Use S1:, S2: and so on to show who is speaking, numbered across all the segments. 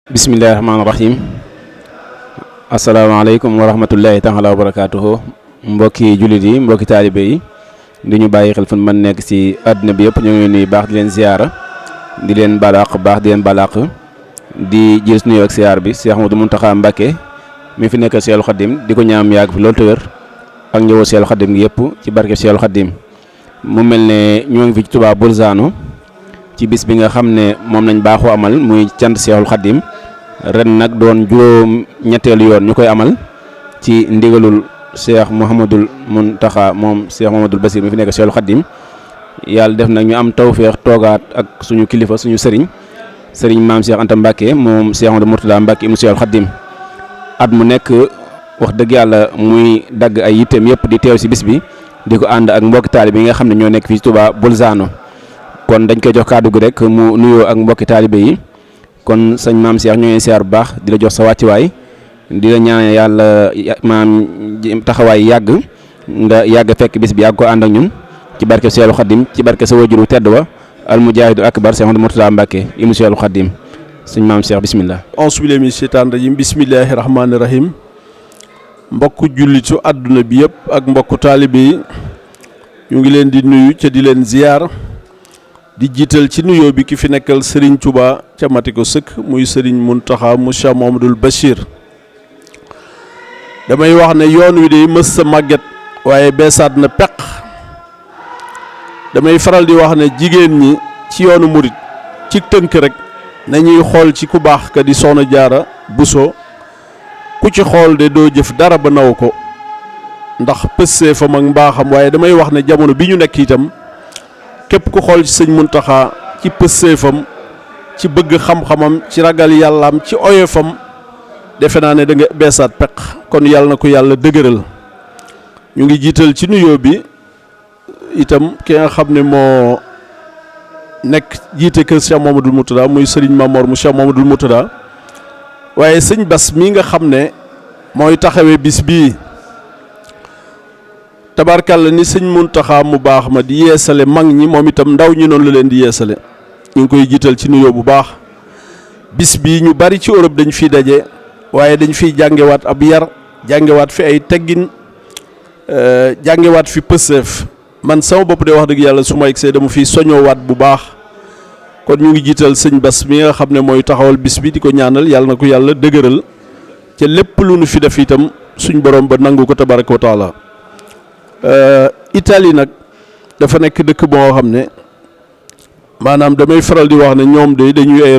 S1: Bismillahirrahmanirrahim. Assalamualaikum warahmatullahi taala wabarakatuh. Mbokki julit yi mbokki talibé yi di ñu bayyi xel fu man nek ci aduna bi yépp ñu ngi nuyu baax di leen ziyaara di leen balaq baax di leen balaq di jël nuyu ak ziyaar bi Cheikh Ahmadou Mountakha Mbacké mi fi nekkal Cheikhul Khadim diko ñaam yaag fi loolu te wër ak ñëw Cheikhul Khadim gi yépp ci barké Cheikhul Khadim mu melne ñoo ngi fi ci Touba Bolzano ci bis bi nga xamne mom lañ baaxu amal muy cant Cheikhul Khadim ren nak doon juroom ñettelu yoon ñukoy amal ci ndigalul Cheikh Mouhamadoul Mountakha mom Cheikh Mouhamadoul Bassir mi fi nek Cheikhul Khadim yàlla def nak ñu am tawfiq togaat ak suñu kilifa suñu serigne Maam Cheikh Anta Mbacké mom Cheikh Amadou Mourtada Mbacké mu Cheikhul Khadim at mu nek wax deug yàlla muy dag ay yitem yep di teew ci bis bi diko ànd ak mbokki taalibe yi nga xamne ño nek fi Touba Bolzano kon dañ koy jox kaddu gu rek mu nuyo ak mbokki taalibe yi kon sëñ Maam Cheikh ñoy siyaar bu baax di la jox sa wàcci way di la ñaan yàlla maam taxaway yàgg nga yàgg fekk bis bi yàgg ko ànd ak ñun ci barke Cheikhul Khadim ci barke sa wajuru tedd wa al mujahidu akbar Cheikh Ahmadou Mourtada Mbacké ibnu Cheikhul Khadim sëñ Maam Cheikh bismillah
S2: auzu billahi minash shaitanir rajim bismillahir rahmanir rahim mbokku jullitu aduna bi yëpp ak mbokku taalibe yi ñu ngi leen di nuyu ci di leen ziar di jiital ci nuyoo bi ki fi nekkal Serigne Touba ca Matiko sëkk muy Serigne Mountakha Cheikh Mouhamadoul Bachir damay wax ne yoon wi de mës sa màgget waaye beesaat na peq damay faral di wax ne jigéen ñi ci yoonu murit ci tënk rek nañuy xool ci ku baax ka di Soxna Jaara Buso ku ci xool de doo jëf dara ba naw ko ndax pëssee fa mag mbaaxam waaye damay wax ne jamono bi ñu nekk itam képp ku xool ci sëñ Mountakha ci pësseefam ci bëgg xam-xamam ci ragal yàllaam ci oyofam defe naa ne da nga beesaat peq kon yàlla na ko yàlla dëgëral ñu ngi jiital ci nuyoo bi itam ki nga xam ne moo nekk jiite kër Cheikh Mouhamadoul Mourtada muy Serigne Mamor mu Cheikh Mouhamadoul Mourtada waaye sëñ Bass mii nga xam ne mooy taxawee bis bii tabarkàlla ni sëñ Mountakha mu baax ma di yeesale mag ñi moom itam ndaw ñi noonu la leen di yeesale ñu ngi koy jiital ci nuyoo bu baax bis bii ñu bari ci Europe dañ fiy daje waaye dañ fiy jàngewaat ab yar jàngewaat fi ay teggin jàngewaat fi pëseef man sama bopp de wax dëgg yàlla su ma egsee dama fiy soñoowaat bu baax kon ñu ngi jiital sëñ Bass mi nga xam ne mooy taxawal bis bi di ko ñaanal yàlla na ko yàlla dëgëral ca lépp lu nu fi def itam suñ borom ba nangu ko tabaraka wa taala Italie nag dafa nekk dëkk boo xam ne maanaam damay faral di wax ne ñoom de dañuy ay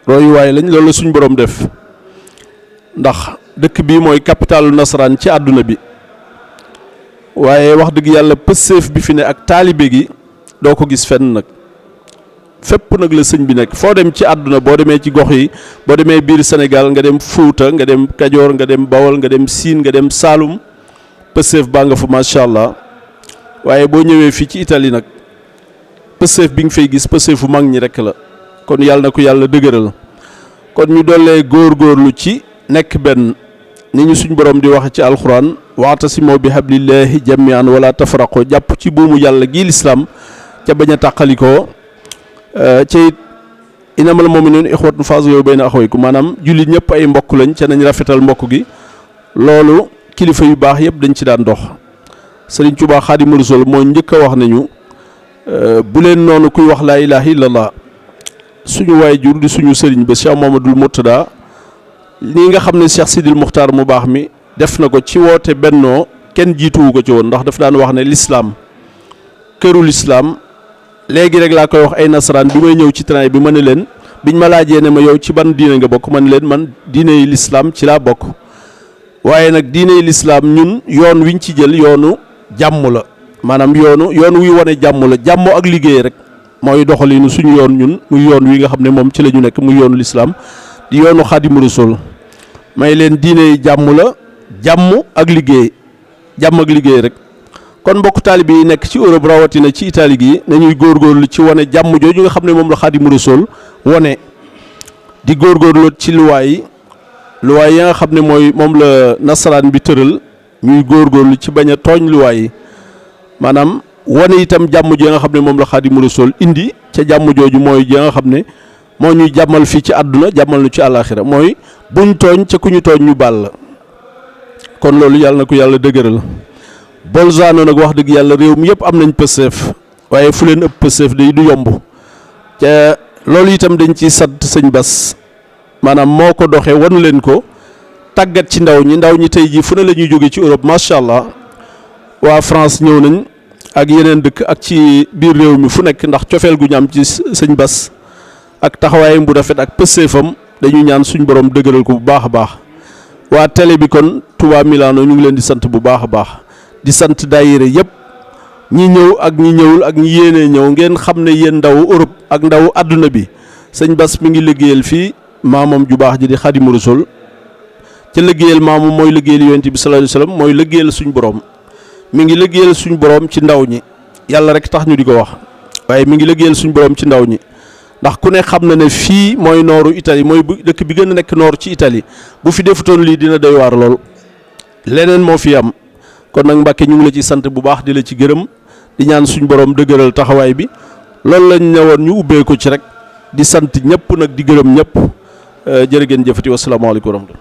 S2: royuwaay lañ loolu suñ borom def ndax dëkk bii mooy capitalu nasaraan ci àdduna bi waaye wax dëgg yàlla pëseef bi fi ne ak taalibe gi doo ko gis fenn nag fépp nag la sëñ bi nekk foo dem ci àdduna boo demee ci gox yi boo demee biir Sénégal nga dem Fuuta nga dem Kajoor nga dem Bawol nga dem Siin nga dem Saalum pëseef baa nga fa macha allah waaye boo ñëwee fii ci Italie nag pëseef bi nga fay gis pëseefu mag ñi rek la kon yàlla na ko yàlla dëgëral kon ñu dollee góorgóorlu ci nekk benn ni ñu suñ borom di wax ci alxuraan wa'tasimu bi hablillahi jami'an wala tafarraqu jàpp ci buumu yàlla gii lislaam ca bañ a tàqalikoo ca it innamal mu'minuuna ixwatun fa'aslihu bayna axawaykum maanaam jullit ñëpp ay mbokk lañ ca nañ rafetal mbokk gi loolu kilifa yu baax yëpp dañ ci daan dox Serigne Touba Xaadimu Rasuul moo njëkk a wax nañu bu leen noonu kuy wax laa ilaaha illallah suñu waajur di suñu sëriñ ba Cheikh Mouhamadoul Mourtada lii nga xam ne Cheikh Sidil Muxtaar mu baax mi def na ko ci woote bennoo kenn jiituwu ko ci woon ndax daf daan wax ne lislaam këru lislaam léegi rek laa koy wax ay nasaraan bi may ñëw ci train bi ma ne leen biñ ma laajee ne ma yow ci ban diine nga bokk ma ne leen man diine yi lislaam ci laa bokk waaye nag diine yi lislaam ñun yoon wiñ ci jël yoonu jàmm la maanaam yoon wuy wane jàmm la jàmm ak liggéey rek mooy doxalinu suñu yoon ñun muy yoon wi nga xam ne moom ci la ñu nekk muy yoonu lislaam di yoonu Xaadimu Rasuul may leen diine yi jàmm la jàmm ak liggéey rek kon mbokk taalibe yi nekk ci Europe rawatina ci Italie gi nañuy góorgóorlu ci wane jàmm jooju nga xam ne moom la Xaadimu Rasuul wane di góorgóorlu ci luwaay yi nga xam ne mooy moom la nasaraan bi tëral ñuy góorgóorlu ci bañ a tooñ luwaay yi maanaam wane itam jàmm ji nga xam ne moom la Xaadimu Rasuul indi ca jàmm jooju mooy ji nga xam ne moo ñuy jàmmal fii ci àdduna jàmmal nu ci àllaaxira mooy buñ tooñ ca ku ñu tooñ ñu baal la kon loolu yàlla na ko yàlla dëgëral. Bolzano nag wax dëgg yàlla réew mi yëpp am nañ pëseef waaye fu leen ëpp pëseef day du yomb ca loolu itam dañ ci sant sëñ Bass maanaam moo ko doxee wan leen ko tàggat ci ndaw ñi tey jii fu ne la ñuy jóge ci Europe macha allah waa France ñëw nañ ak yeneen dëkk ak ci biir réew mi fu nekk ndax cofeel gu ñu am ci sëñ Bass ak taxawaayam bu rafet ak pëseefam dañu ñaan suñ borom dëgëral ko bu baax a baax. waa télé bi kon Touba Milano ñu ngi leen di sant bu baax a baax di sant daayira yëpp ñi ñëw ak ñi ñëwul ak ñi yéenee ñëw ngeen xam ne yéen ndawu Europe ak ndawu àdduna bi sëñ Bass mi ngi liggéeyal fii maamam ju baax ji di Xaadimu Rasuul ca liggéeyal maamam mooy liggéeyal yonent bi sallallahu alayhi wasallam mooy liggéeyal suñ borom mi ngi liggéeyal suñ borom ci ndaw ñi yàlla rek tax ñu di ko wax waaye mi ngi liggéeyal suñ borom ci ndaw ñi ndax ku ne xam na ne fii mooy nooru Italie mooy dëkk bi gën a nekk noor ci Italie bu fi defutoon lii dina doy waar lool leneen moo fi am kon nag Mbàkke ñu ngi la ci sant bu baax di la ci gërëm di ñaan suñ borom dëgëral taxawaay bi loolu lañ ñëwoon ñu ubbee ko ci rek di sant ñëpp nag di gërëm ñëpp jërë ngeen jëfati wasalaamaaleykum wa rahmatulah.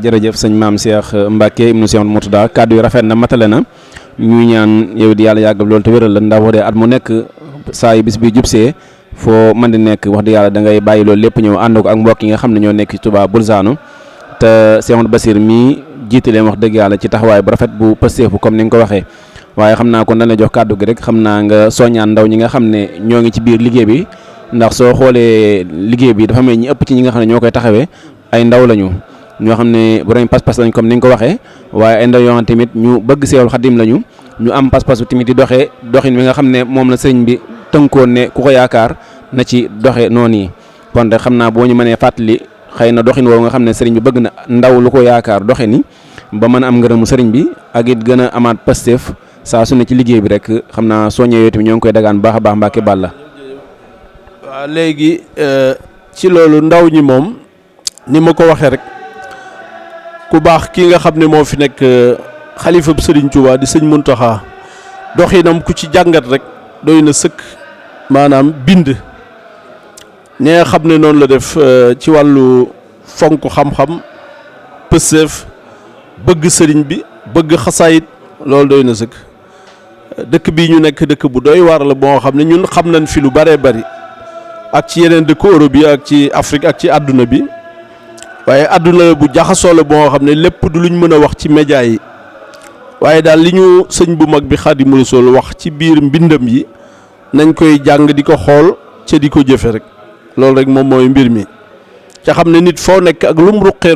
S1: jërëjëf sëñ maam Cheikh Mbacke ibnu Cheikh Mourtada kàddu yi rafet na matale na ñuy ñaan yow di yàlla yàggal loolu te wéral la ndax wax at mu nekk saa yu bis bi jubsee foo mën di nekk wax di yàlla da ngay bàyyi loolu lépp ñëw ànd ko ak mbokk yi nga xam ne ñoo nekk ci Touba Bolzano te Cheikh Bassir mii jiite leen wax dëgg yàlla ci taxawaay bu rafet bu pësteefu comme ni nga ko waxee waaye xam naa kon dañ la jox kàddu gi rek xam naa nga soññaan ndaw ñi nga xam ne ñoo ngi ci biir liggéey bi ndax soo xoolee liggéey bi dafa mel ñi ëpp ci ñi nga xam ne ñoo koy taxawee ay ndaw lañu ñoo xam ne borom pas-pas lañ comme ni nga ko waxee waaye ay ndaw yoo xam tamit ñu bëgg Seexul Xadim lañu ñu am pas-pas tamit di doxee doxin wi nga xam ne moom la sëriñ bi tënkoon ne ku ko yaakaar na ci doxe noonu yi kon rek xam naa boo ñu mënee fàttali xëy na doxin woowu nga xam ne sëriñ bi bëgg na ndaw lu ko yaakaar doxe ni ba mën a am ngërëmu sëriñ bi ak it gën a amaat Pastef saa su ne ci liggéey bi rek xam naa soo ñëwee tamit ñoo ngi koy dagaan baax a baax Mbàkke Balla.
S2: waaw léegi ci loolu ndaw ñi moom ni ma ko waxee rek ku baax kii nga xam ne moo fi nekk xalifa bu Sëriñ Tuubaa di sëñ Muntaxa doxinam ku ci jàngat rek doy na sëkk maanaam bind ne nga xam ne noonu la def ci wàllu fonk xam-xam pëseef bëgg sëriñ bi bëgg xasaayit loolu doy na sëkk dëkk bii ñu nekk dëkk bu doy waar la boo xam ne ñun xam nañ fi lu bëree bëri ak ci yeneen dëkku Europe yi ak ci Afrique ak ci àdduna bi waaye àdduna bu jaxasoo la boo xam ne lépp du luñ mën a wax ci média yi waaye daal li ñu sëñ bu mag bi Xaadimu Rasuul wax ci biir mbindam yi nañ koy jàng di ko xool ca di ko jëfe rek loolu rek moom mooy mbir mi ca xam ne nit foo nekk ak lu mu ruqee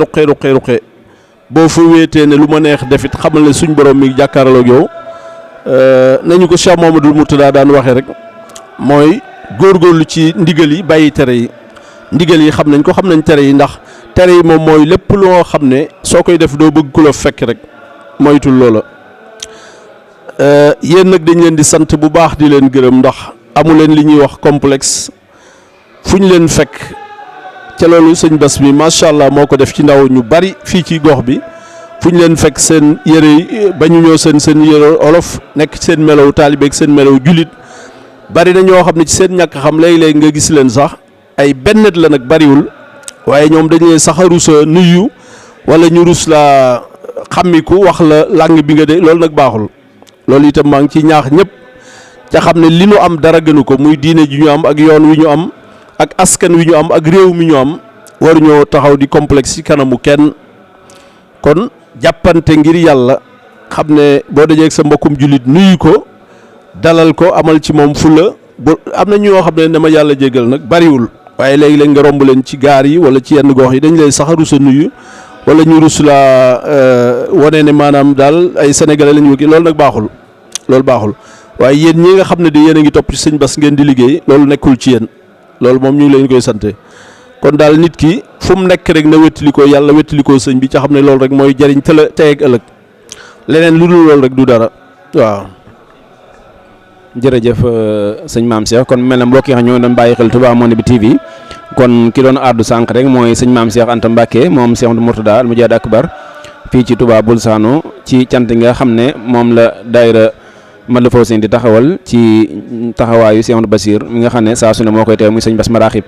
S2: boo fa wéetee ne lu ma neex defit xamal ne suñ borom mi jàkkaarloog yow nañu ko Cheikh Mamadou Mourtada daan waxee rek mooy góorgóorlu ci ndigal yi bàyyi tere yi ndigal yi xam nañ ko xam nañ tere yi ndax tere yi moom mooy lépp loo xam ne soo koy def doo bëgg ku la fekk rek moytul loola yéen nag dañ leen di sant bu baax di leen gërëm ndax amu leen li ñuy wax complexe fu ñu leen fekk ca loolu sëñ Bass bi macha allah moo ko def ci ndaw ñu bari fii ci gox bi fu ñu leen fekk seen yére yi ba ñu ñëw seen yére olof nekk seen melow taalibe ak seen melow julit bari na ñoo xam ne ci seen ñàkk xam léeg-léeg nga gis leen sax ay bennet la nag bariwul waaye ñoom dañuy sax a rus a nuyu wala ñu rus la xàmmiku wax la langue bi nga de loolu nag baaxul loolu itam maa ngi ci ñaax ñëpp ca xam ne li ñu am dara gënu ko muy diine ji ñu am ak yoon wi ñu am ak askan wi ñu am ak réew mi ñu am waruñoo taxaw di complexe ci kanamu kenn kon jàppante ngir yàlla xam ne boo dajee ak sa mbokkum jullit nuyu ko dalal ko amal ci moom fula bu am na ñoo xam ne dama yàlla jégal nag bariwul waaye léegi-léeg nga romb leen ci gaar yi wala ci yenn gox yi dañ lay sax a rus a nuyu wala ñu rus laa wane ne maanaam daal ay sénégalais lañu wëkki loolu nag baaxul loolu baaxul waaye yéen ñi nga xam ne di yéen a ngi topp ci sëñ Bass ngeen di liggéey loolu nekkul ci yéen loolu moom ñu ngi leen koy sante kon daal nit ki fu mu nekk rek na wettalikoo yàlla wettalikoo sëñ bi ca xam ne loolu rek mooy jariñ tey ak ëllëg leneen lu dul loolu rek du dara waaw.
S1: jërëjëf sëñ Maam Cheikh kon mel na mbokk yi xam ñoo doon bàyyi xel Touba Monde bi TV kon ki doon àddu sànq rek mooy sëñ Maam Cheikh Anta Mbacke moom Cheikh Mourtada al Mujahid Akbar fii ci Touba Bolzano ci cant nga xam ne moom la daayira man la fawseen di taxawal ci taxawaayu Cheikh Amadou Bassir mi nga xam ne saa su ne moo koy teew muy sëñ Bass Maraxib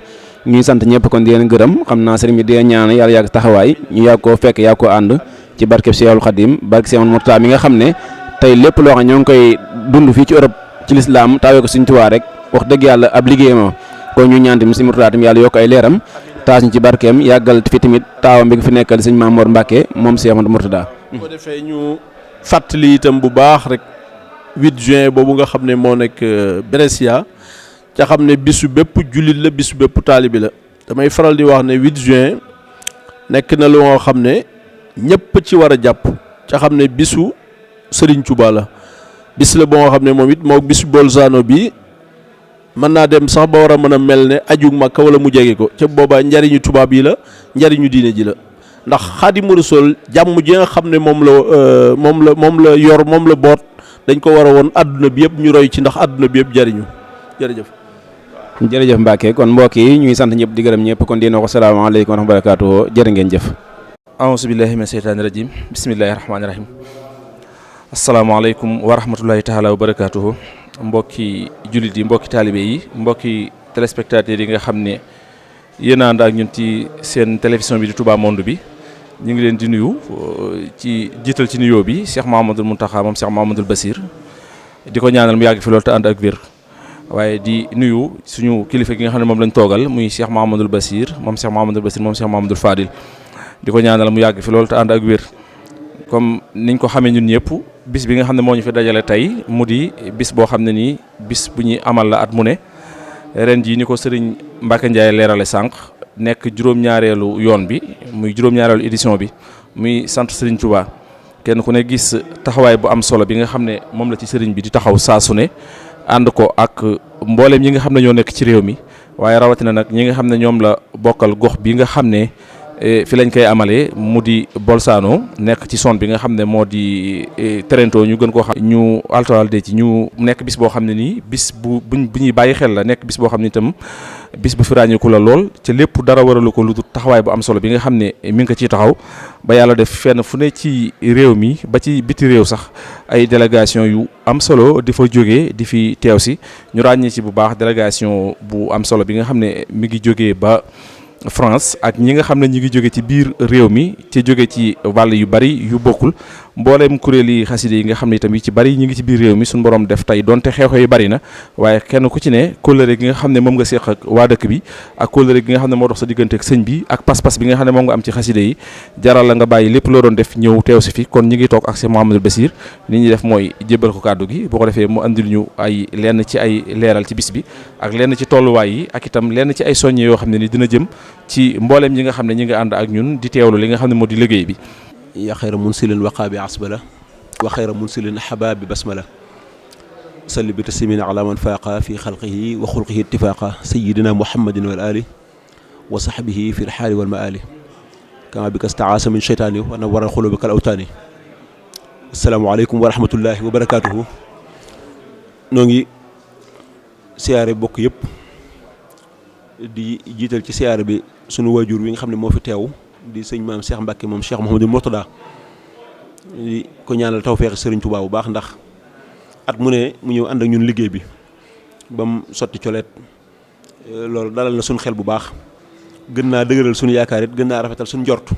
S1: ñuy sant ñëpp kon di leen gërëm xam naa sëriñ bi di ñaan yàlla yàgg taxawaay ñu yàgg koo fekk yàgg koo ànd ci barkeb Cheikhul Khadim barke Cheikh Amadou Mourtada mi nga xam ne tey lépp loo xam ñoo ngi koy dund fii ci Europe ci lislaam taawee ko Sëriñ Tuubaa rek wax dëgg yàlla ab liggéeyam kon ñu ñaan tamit Sëriñ Mourtada tamit yàlla yokk ay leeram taas ñu ci barkeem yàggal fi tamit taawam bi nga fi nekkal sëñ Mamour Mbacke moom Cheikh Amadou Mourtada.
S2: ko defee ñu fàttali itam bu baax rek 8 juin boobu nga xam ne moo nekk Brescia ca xam ne bisu bépp jullit la bisu bépp taalibi la damay faral di wax ne 8 juin nekk na lu nga xam ne ñëpp ci war a jàpp ca xam ne bisu Serigne Touba la bis la boo nga xam ne moom it moo bisu Bolzano bi mën naa dem sax ba war a mën a mel ne aju Makka wala mu jege ko ca boobaa njariñu tubaab yi la njariñu diine ji la ndax Xaadimu Rasuul jàmm ji nga xam ne moom la yor moom la boot dañ ko war a woon àdduna bi yëpp ñu roy ci ndax àdduna bi yëpp jariñu jërëjëf.
S1: jërëjëf Mbacke kon mbokk yi ñuy sant ñëpp di gërëm ñëpp kon dina ko salaamaaleykum wa rahmatullaahi wa barakaatuh jërë ngeen jëf.
S3: auzu billaahi mina sheytaani rajiim bismillaahi rahmaani rahiim asalaamaaleykum wa rahmatullaahi taala wa barakaatuh mbokki jullit yi mbokki taalibe yi mbokki téléspectateurs yi nga xam ne yéen a ànd ak ñun ci seen télévision bi di Touba Monde bi ñu ngi leen di nuyu ci jiital ci nuyoo bi Cheikh Mouhamadoul Mountakha moom Cheikh Mouhamadoul Bassir di ko ñaanal mu yàgg fi loolu te ànd ak wér waaye di nuyu suñu kilifa gi nga xam ne moom lañ toogal muy Cheikh Mouhamadoul Bassir moom Cheikh Mouhamadoul Bassir moom Cheikh Mouhamadoul Fadil di ko ñaanal mu yàgg fi loolu te ànd ak wér comme niñ ko xamee ñun ñëpp bis bi nga xam ne moo ñu fi dajale tey mu di bis boo xam ne nii bis bu ñuy amal la at mu ne ren jii ni ko sëriñ Mbacke Ndiaye leerale sànq nekk juróom-ñaareelu yoon bi muy juróom-ñaareelu édition bi muy sant sëriñ Touba kenn ku ne gis taxawaay bu am solo bi nga xam ne moom la ci sëriñ bi di taxaw saa su ne ànd ko ak mbooleem ñi nga xam ne ñoo nekk ci réew mi waaye rawatina nag ñi nga xam ne ñoom la bokkal gox bi nga xam ne fi lañ koy amalee mu di Bolzano nekk ci zone bi nga xam ne moo di Trento ñu gën koo xam ñu Alto Adige ci ñu nekk bis boo xam ne nii bis bu ñuy bàyyi xel la nekk bis boo xam ne itam bis bu fi ràññeeku la lool ca lépp dara waralu ko lu dul taxawaay bu am solo bi nga xam ne mi ngi ko ciy taxaw ba yàlla def fenn fu ne ci réew mi ba ci biti réew sax ay délégation yu am solo di fa jógee di fi teew si ñu ràññee ci bu baax délégation bu am solo bi nga xam ne mi ngi jógee ba France ak ñi nga xam ne ñi ngi jóge ci biir réew mi ci jóge ci wàll yu bari yu bokkul mbooleem kuréel yi xaside yi nga xam ne itam yi ci bari ñi ngi ci biir réew mi suñu borom def tey donte xew-xew yi bari na waaye kenn ku ci ne kóllëre gi nga xam ne moom nga séq ak waa dëkk bi ak kóllëre gi nga xam ne moo dox sa diggante ak sëñ bi ak pas-pas bi nga xam ne moom nga am ci xaside yi jaral la nga bàyyi lépp loo doon def ñëw teew si fi kon ñi ngi toog ak Cheikh Mouhamadoul Bassir li ñuy def mooy jébbal ko kàddu gi boo ko defee mu andil ñu ay lenn ci ay leeral ci bis bi ak lenn ci tolluwaay yi ak itam lenn ci ay soññe yoo xam ne ni dina jëm ci mbooleem ñi nga xam ne ñi nga ànd ak ñun di teewlu li nga xam ne moo di liggéey bi
S4: ya xayra munsilin waqaabi asbala wa xayra munsilin xabaabi basmala salli bi taslimin ala man faaqa fi xalqihi wa xulqihi ittifaaqa sayidina muhammadin wal ali wa sahbihi fi lxaali wal maali kama bi ka staasa min cheytaani wa nawara xulubi kal awtaani asalaamaaleykum wa rahmatullahi wa barakaatuhu noo ngi siyaare bokk yëpp di jiital ci siyaare bi sunu waajur wi nga xam ne moo fi teew di sëñ maam Cheikh Mbacke moom Cheikh Mouhamadoul Mourtada di ko ñaanal tawfeex Sëriñ Tuubaa bu baax ndax at mu ne mu ñëw ànd ak ñun liggéey bi ba mu sotti coleet loolu dalal na suñu xel bu baax gën naa dëgëral suñu yaakaar it gën naa rafetal suñu njort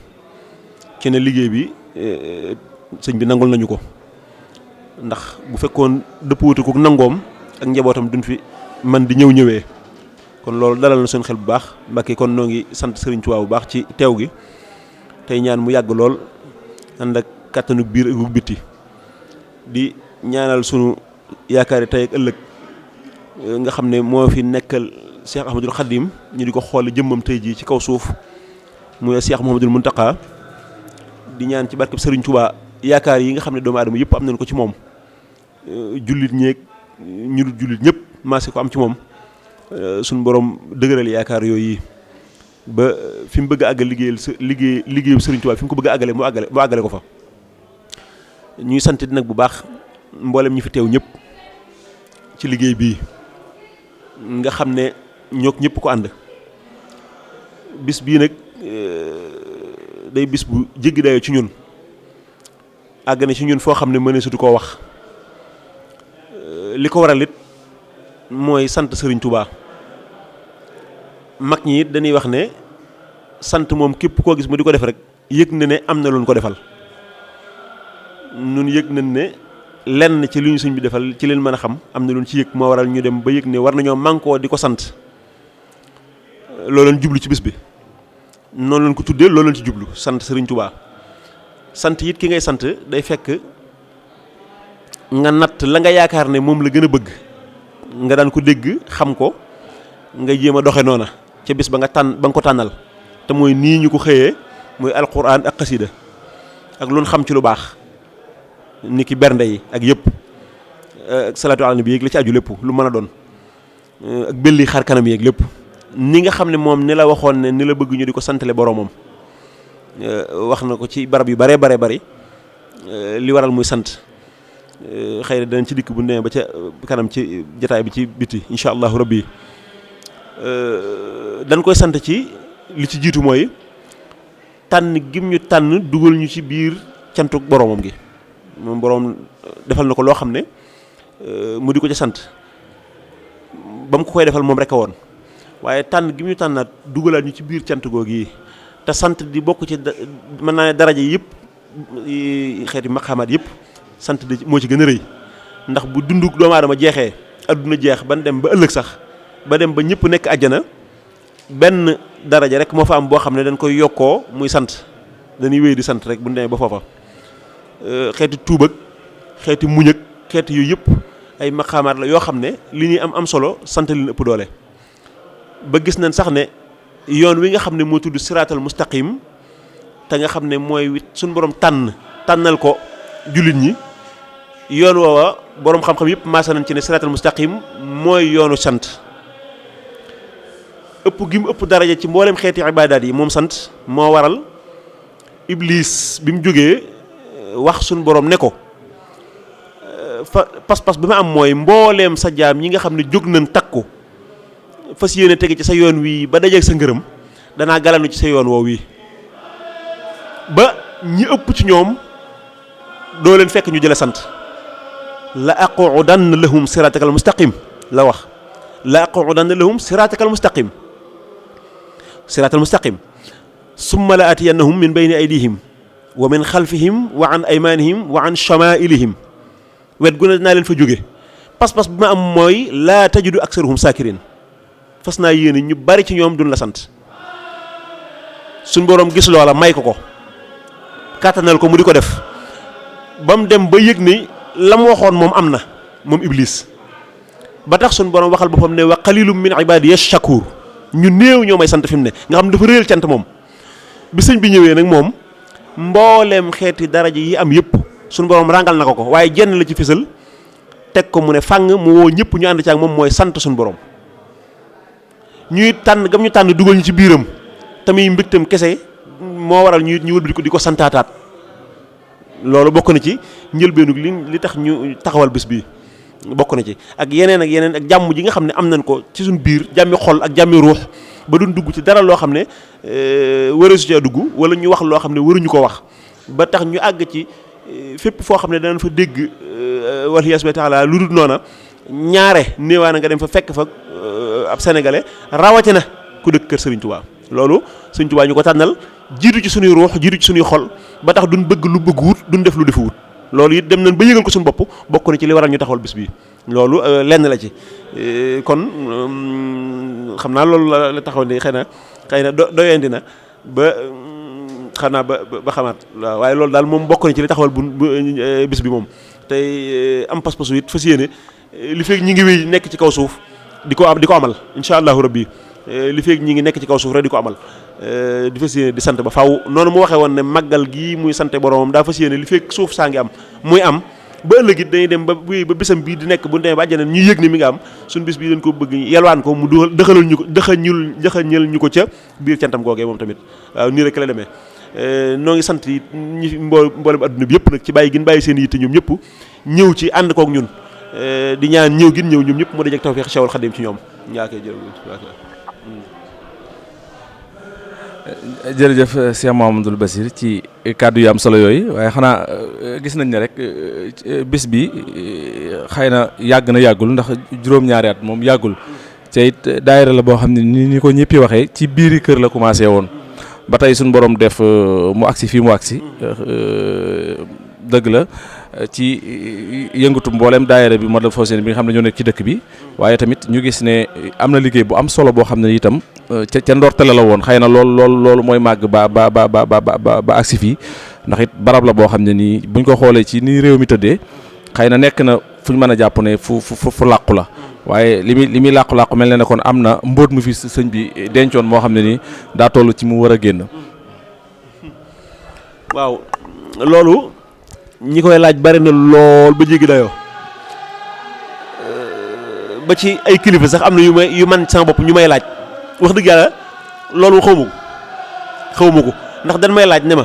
S4: ci ne liggéey bi sëñ bi nangul nañu ko ndax bu fekkoon dëppwutu ko nangoom ak njabootam duñ fi man di ñëwee kon loolu dalal na suñu xel bu baax Mbacke kon noo ngi sant Sëriñ Tuubaa bu baax ci teew gi tey ñaan mu yàgg lool ànd ak kàttanu biir ak bitti di ñaanal sunu yaakaari tey ak ëllëg nga xam ne moo fi nekkal Cheikh Ahmadoul Khadim ñu di ko xool jëmmam tey jii ci kaw suuf muy Cheikh Mouhamadoul Mountakha di ñaan ci barkeb Sëriñ Tuubaa yaakaar yi nga xam ne doomu aadama yëpp am nañu ko ci moom jullit ñeeg ñu dul jullit ñëpp maase ko am ci moom suñu borom dëgëral yaakaar yooyu ba fi mu bëgg a àggal liggéeyu Sëriñ Tuubaa fi mu ko bëgg a àggale mu àggale ko fa ñuy sant nag bu baax mboolem ñi fi teew ñëpp ci liggéey bii nga xam ne ñook ñëpp ko ànd bis bii nag day bis bu jéggi dayoo ci ñun àgg na ci ñun foo xam ne mëneesatu koo wax li ko waral it mooy sant Sëriñ Tuubaa. mag ñi it dañuy wax ne sant moom képp koo gis mu di ko def rek yëg na ne am na lu ñu ko defal. nun yëg nañ ne lenn ci li ñu sëñ bi defal ci leen mën a xam am na lu ñu ci yëg moo waral ñu dem ba yëg ne war nañoo mànkoo di ko sant. loolu lañ jublu ci bis bi noonu lañ ko tuddee loolu lañ ci jublu sant Sëriñ Tuubaa. sant it ki ngay sant day fekk nga natt la nga yaakaar ne moom la gën a bëgg nga daan ko dégg xam ko nga jéem a doxe noona ca bis ba nga ko tànnal te mooy nii ñu ko xëyee muy alquran ak xasida ak lu ñu xam ci lu baax ni ki bernde yi ak yëpp ak salaatu ala nabi yeeg la ci aju lépp lu mën a doon ak belli xar kanam yeeg lépp ni nga xam ne moom ni la waxoon ne ni la bëgg ñu di ko santale boroomam wax na ko ci barab yu bare bari li waral muy sant xëy na danañ ci dikk bu nee ba ca kanam ci jataay bi ci biti incha allahu rabbi dañ koy sant ci li ci jiitu mooy tànn gim ñu tànn dugal ñu ci biir cantu boroomam gi moom boroom defal na ko loo xam ne mu di ko ca sant ba mu ko koy defal moom rek a woon waaye tànn gim ñu tànnaat dugalaat ñu ci biir cant googu yi te sant di bokk ci mën naa ne daraja yëpp xeeti maqaamaat yëpp sant di moo ci gën a rëy ndax bu dundu doomu aadama jeexee adduna jeex ban dem ba ëllëg sax ba dem ba ñëpp nekk àjjana benn daraja rek moo fa am boo xam ne dañ koy yokkoo muy sant dañuy wéy di sant rek bu demee ba foofa xeeti tuub ak xeeti muñ ak xeeti yooyu yëpp ay maqaamaat la yoo xam ne li ñuy am solo sant leen ëpp doole ba gis nañ sax ne yoon wi nga xam ne moo tudd siraatal mustaqim te nga xam ne mooy suñu borom tànnal ko jullit ñi yoon woowa borom xam-xam yëpp maasa nañ ci ne siraatal mustaqim mooy yoonu sant ëpp gi mu ëpp daraja ci mboolem xeeti ibaadaat yi moom sant moo waral iblis bi mu jógee wax suñu borom ne ko pas-pas bi ma am mooy mbooleem sa jaam ñi nga xam ne jóg nañ takku fas yéene tege ci sa yoon wii ba dajeeg sa ngërëm danaa galanu ci sa yoon woow wii ba ñi ëpp ci ñoom doo leen fekk ñu jële sant la aqudanna lahum siratakal mustaqim la wax la aqudanna lahum siratakal mustaqim summa la atiyannahum min bayni aydihim wa min xalfihim wa an aymanihim wa an shamailihim wet gu ne dinaa leen fa jóge pas-pas bi ma am mooy laa tajidu aksaruhum sakirin fas naa yéene ñu bari ci ñoom duñ la sant suñ boroom gis loola may ko kàttanal ko mu di ko def ba mu dem ba yëg ni la mu waxoon moom am na moom iblis ba tax suñ boroom waxal boppam ne wa qalilum min ibadiya shakur ñu néew ñoo may sant fi mu ne nga xam dafa réel cant moom bi sëñ bi ñëwee nag moom mbooleem xeeti daraja yi am yëpp suñ boroom ràngal na ko waaye jenn la ci fisal teg ko mu ne fàng mu woo ñëpp ñu ànd ci ak moom mooy sant suñ boroom ñuy tànn gam ñu tànn dugal ñu ci biiram tamit mbégtam kese moo waral ñu wëlbati ko di ko santaataat loolu bokk na ci njëlbeenu li tax ñu taxawal bés bi bokk na ci ak yeneen ak jàmm ji nga xam ne am nañ ko ci suñ biir jàmmi xol ak jàmmi ruux ba duñ dugg ci dara loo xam ne wara su ca dugg wala ñu wax loo xam ne waruñu ko wax ba tax ñu àgg ci fépp foo xam ne danañ fa dégg waliyas bi taala lu dul noona ñaare néewaana nga dem fa fekk fa ab sénégalais rawatina ku dëkk kër Serigne Touba loolu Serigne Touba ñu ko tànnal jiitu ci suñuy ruux jiitu ci suñuy xol ba tax duñ bëgg lu bëgg wut duñ def lu defu wut loolu it dem nañ ba yëgal ko suñu bopp bokk na ci li waral ñu taxawal bis bi loolu lenn la ci kon xam naa loolu la taxaw ni xëy na doyandi na ba xanaa ba xamaat waaw waaye loolu daal moom bokk na ci li taxawal bu bis bi moom tey am pas-pasu it fas yéene li fekk ñi ngi wéy nekk ci kaw suuf di ko amal incha allahu rabbi li fekk ñi ngi nekk ci kaw suuf rek di ko amal di fas yéene di sant ba faaw noonu mu waxee woon ne màggal gii muy sante boromam daa fas yéene li fekk suuf saa ngi am muy am ba ëllëg it dañuy dem ba bisam bii di nekk bu demee ba àjjana ñuy yëg ne mi nga am suñu bis bii dañ ko bëgg yelwaan ko mu dëxalal ñu ko dëxañal ñu ko ca biir cantam googee moom tamit waaw nii rek la demee noo ngi sant it ñi mboolem adduna bi yëpp nag ci bàyyi gin bàyyi seen yitte ñoom ñëpp ñëw ci ànd kook ñun di ñaan ñëw gin ñëw ñoom ñëpp mu dajek tawfeex Cheikhul Khadim ci ñoom ñaa koy jërë
S3: jërëjëf Cheikh Mouhamadoul Bachir ci kàddu yu am solo yooyu waaye xanaa gis nañ ne rek bis bi xëy na yàgg na yàggul ndax juróom-ñaari at moom yàggul te it daayira la boo xam ne ni ko ñëppi waxee ci biiri kër la commencé woon ba tey suñu borom def mu agsi fii mu agsi dëgg la ci yëngatu mboolem daayira bi Matlaboul Fawzayni bi nga xam ne ñoo nekk ci dëkk bi waaye tamit ñu gis ne am na liggéey bu am solo boo xam ne itam ca ndorteel la woon xëy na loolu mooy màgg ba agsi fii ndax it barab la boo xam ne nii buñ ko xoolee ci ni réew mi tëddee xëy na nekk na fuñ mën a jàpp ne fu làqu la waaye li muy làqu-làqu mel ne kon am na mbóot mu fi sëñ bi dencoon moo xam ne nii daa toll ci mu war a génn.
S4: waaw loolu ñi koy laaj bari na lool ba jéggi dayoo ba ci ay kilifa sax am na yu man sama bopp ñu may laaj wax dëgg yàlla loolu xawma ko ndax dañ may laaj ne ma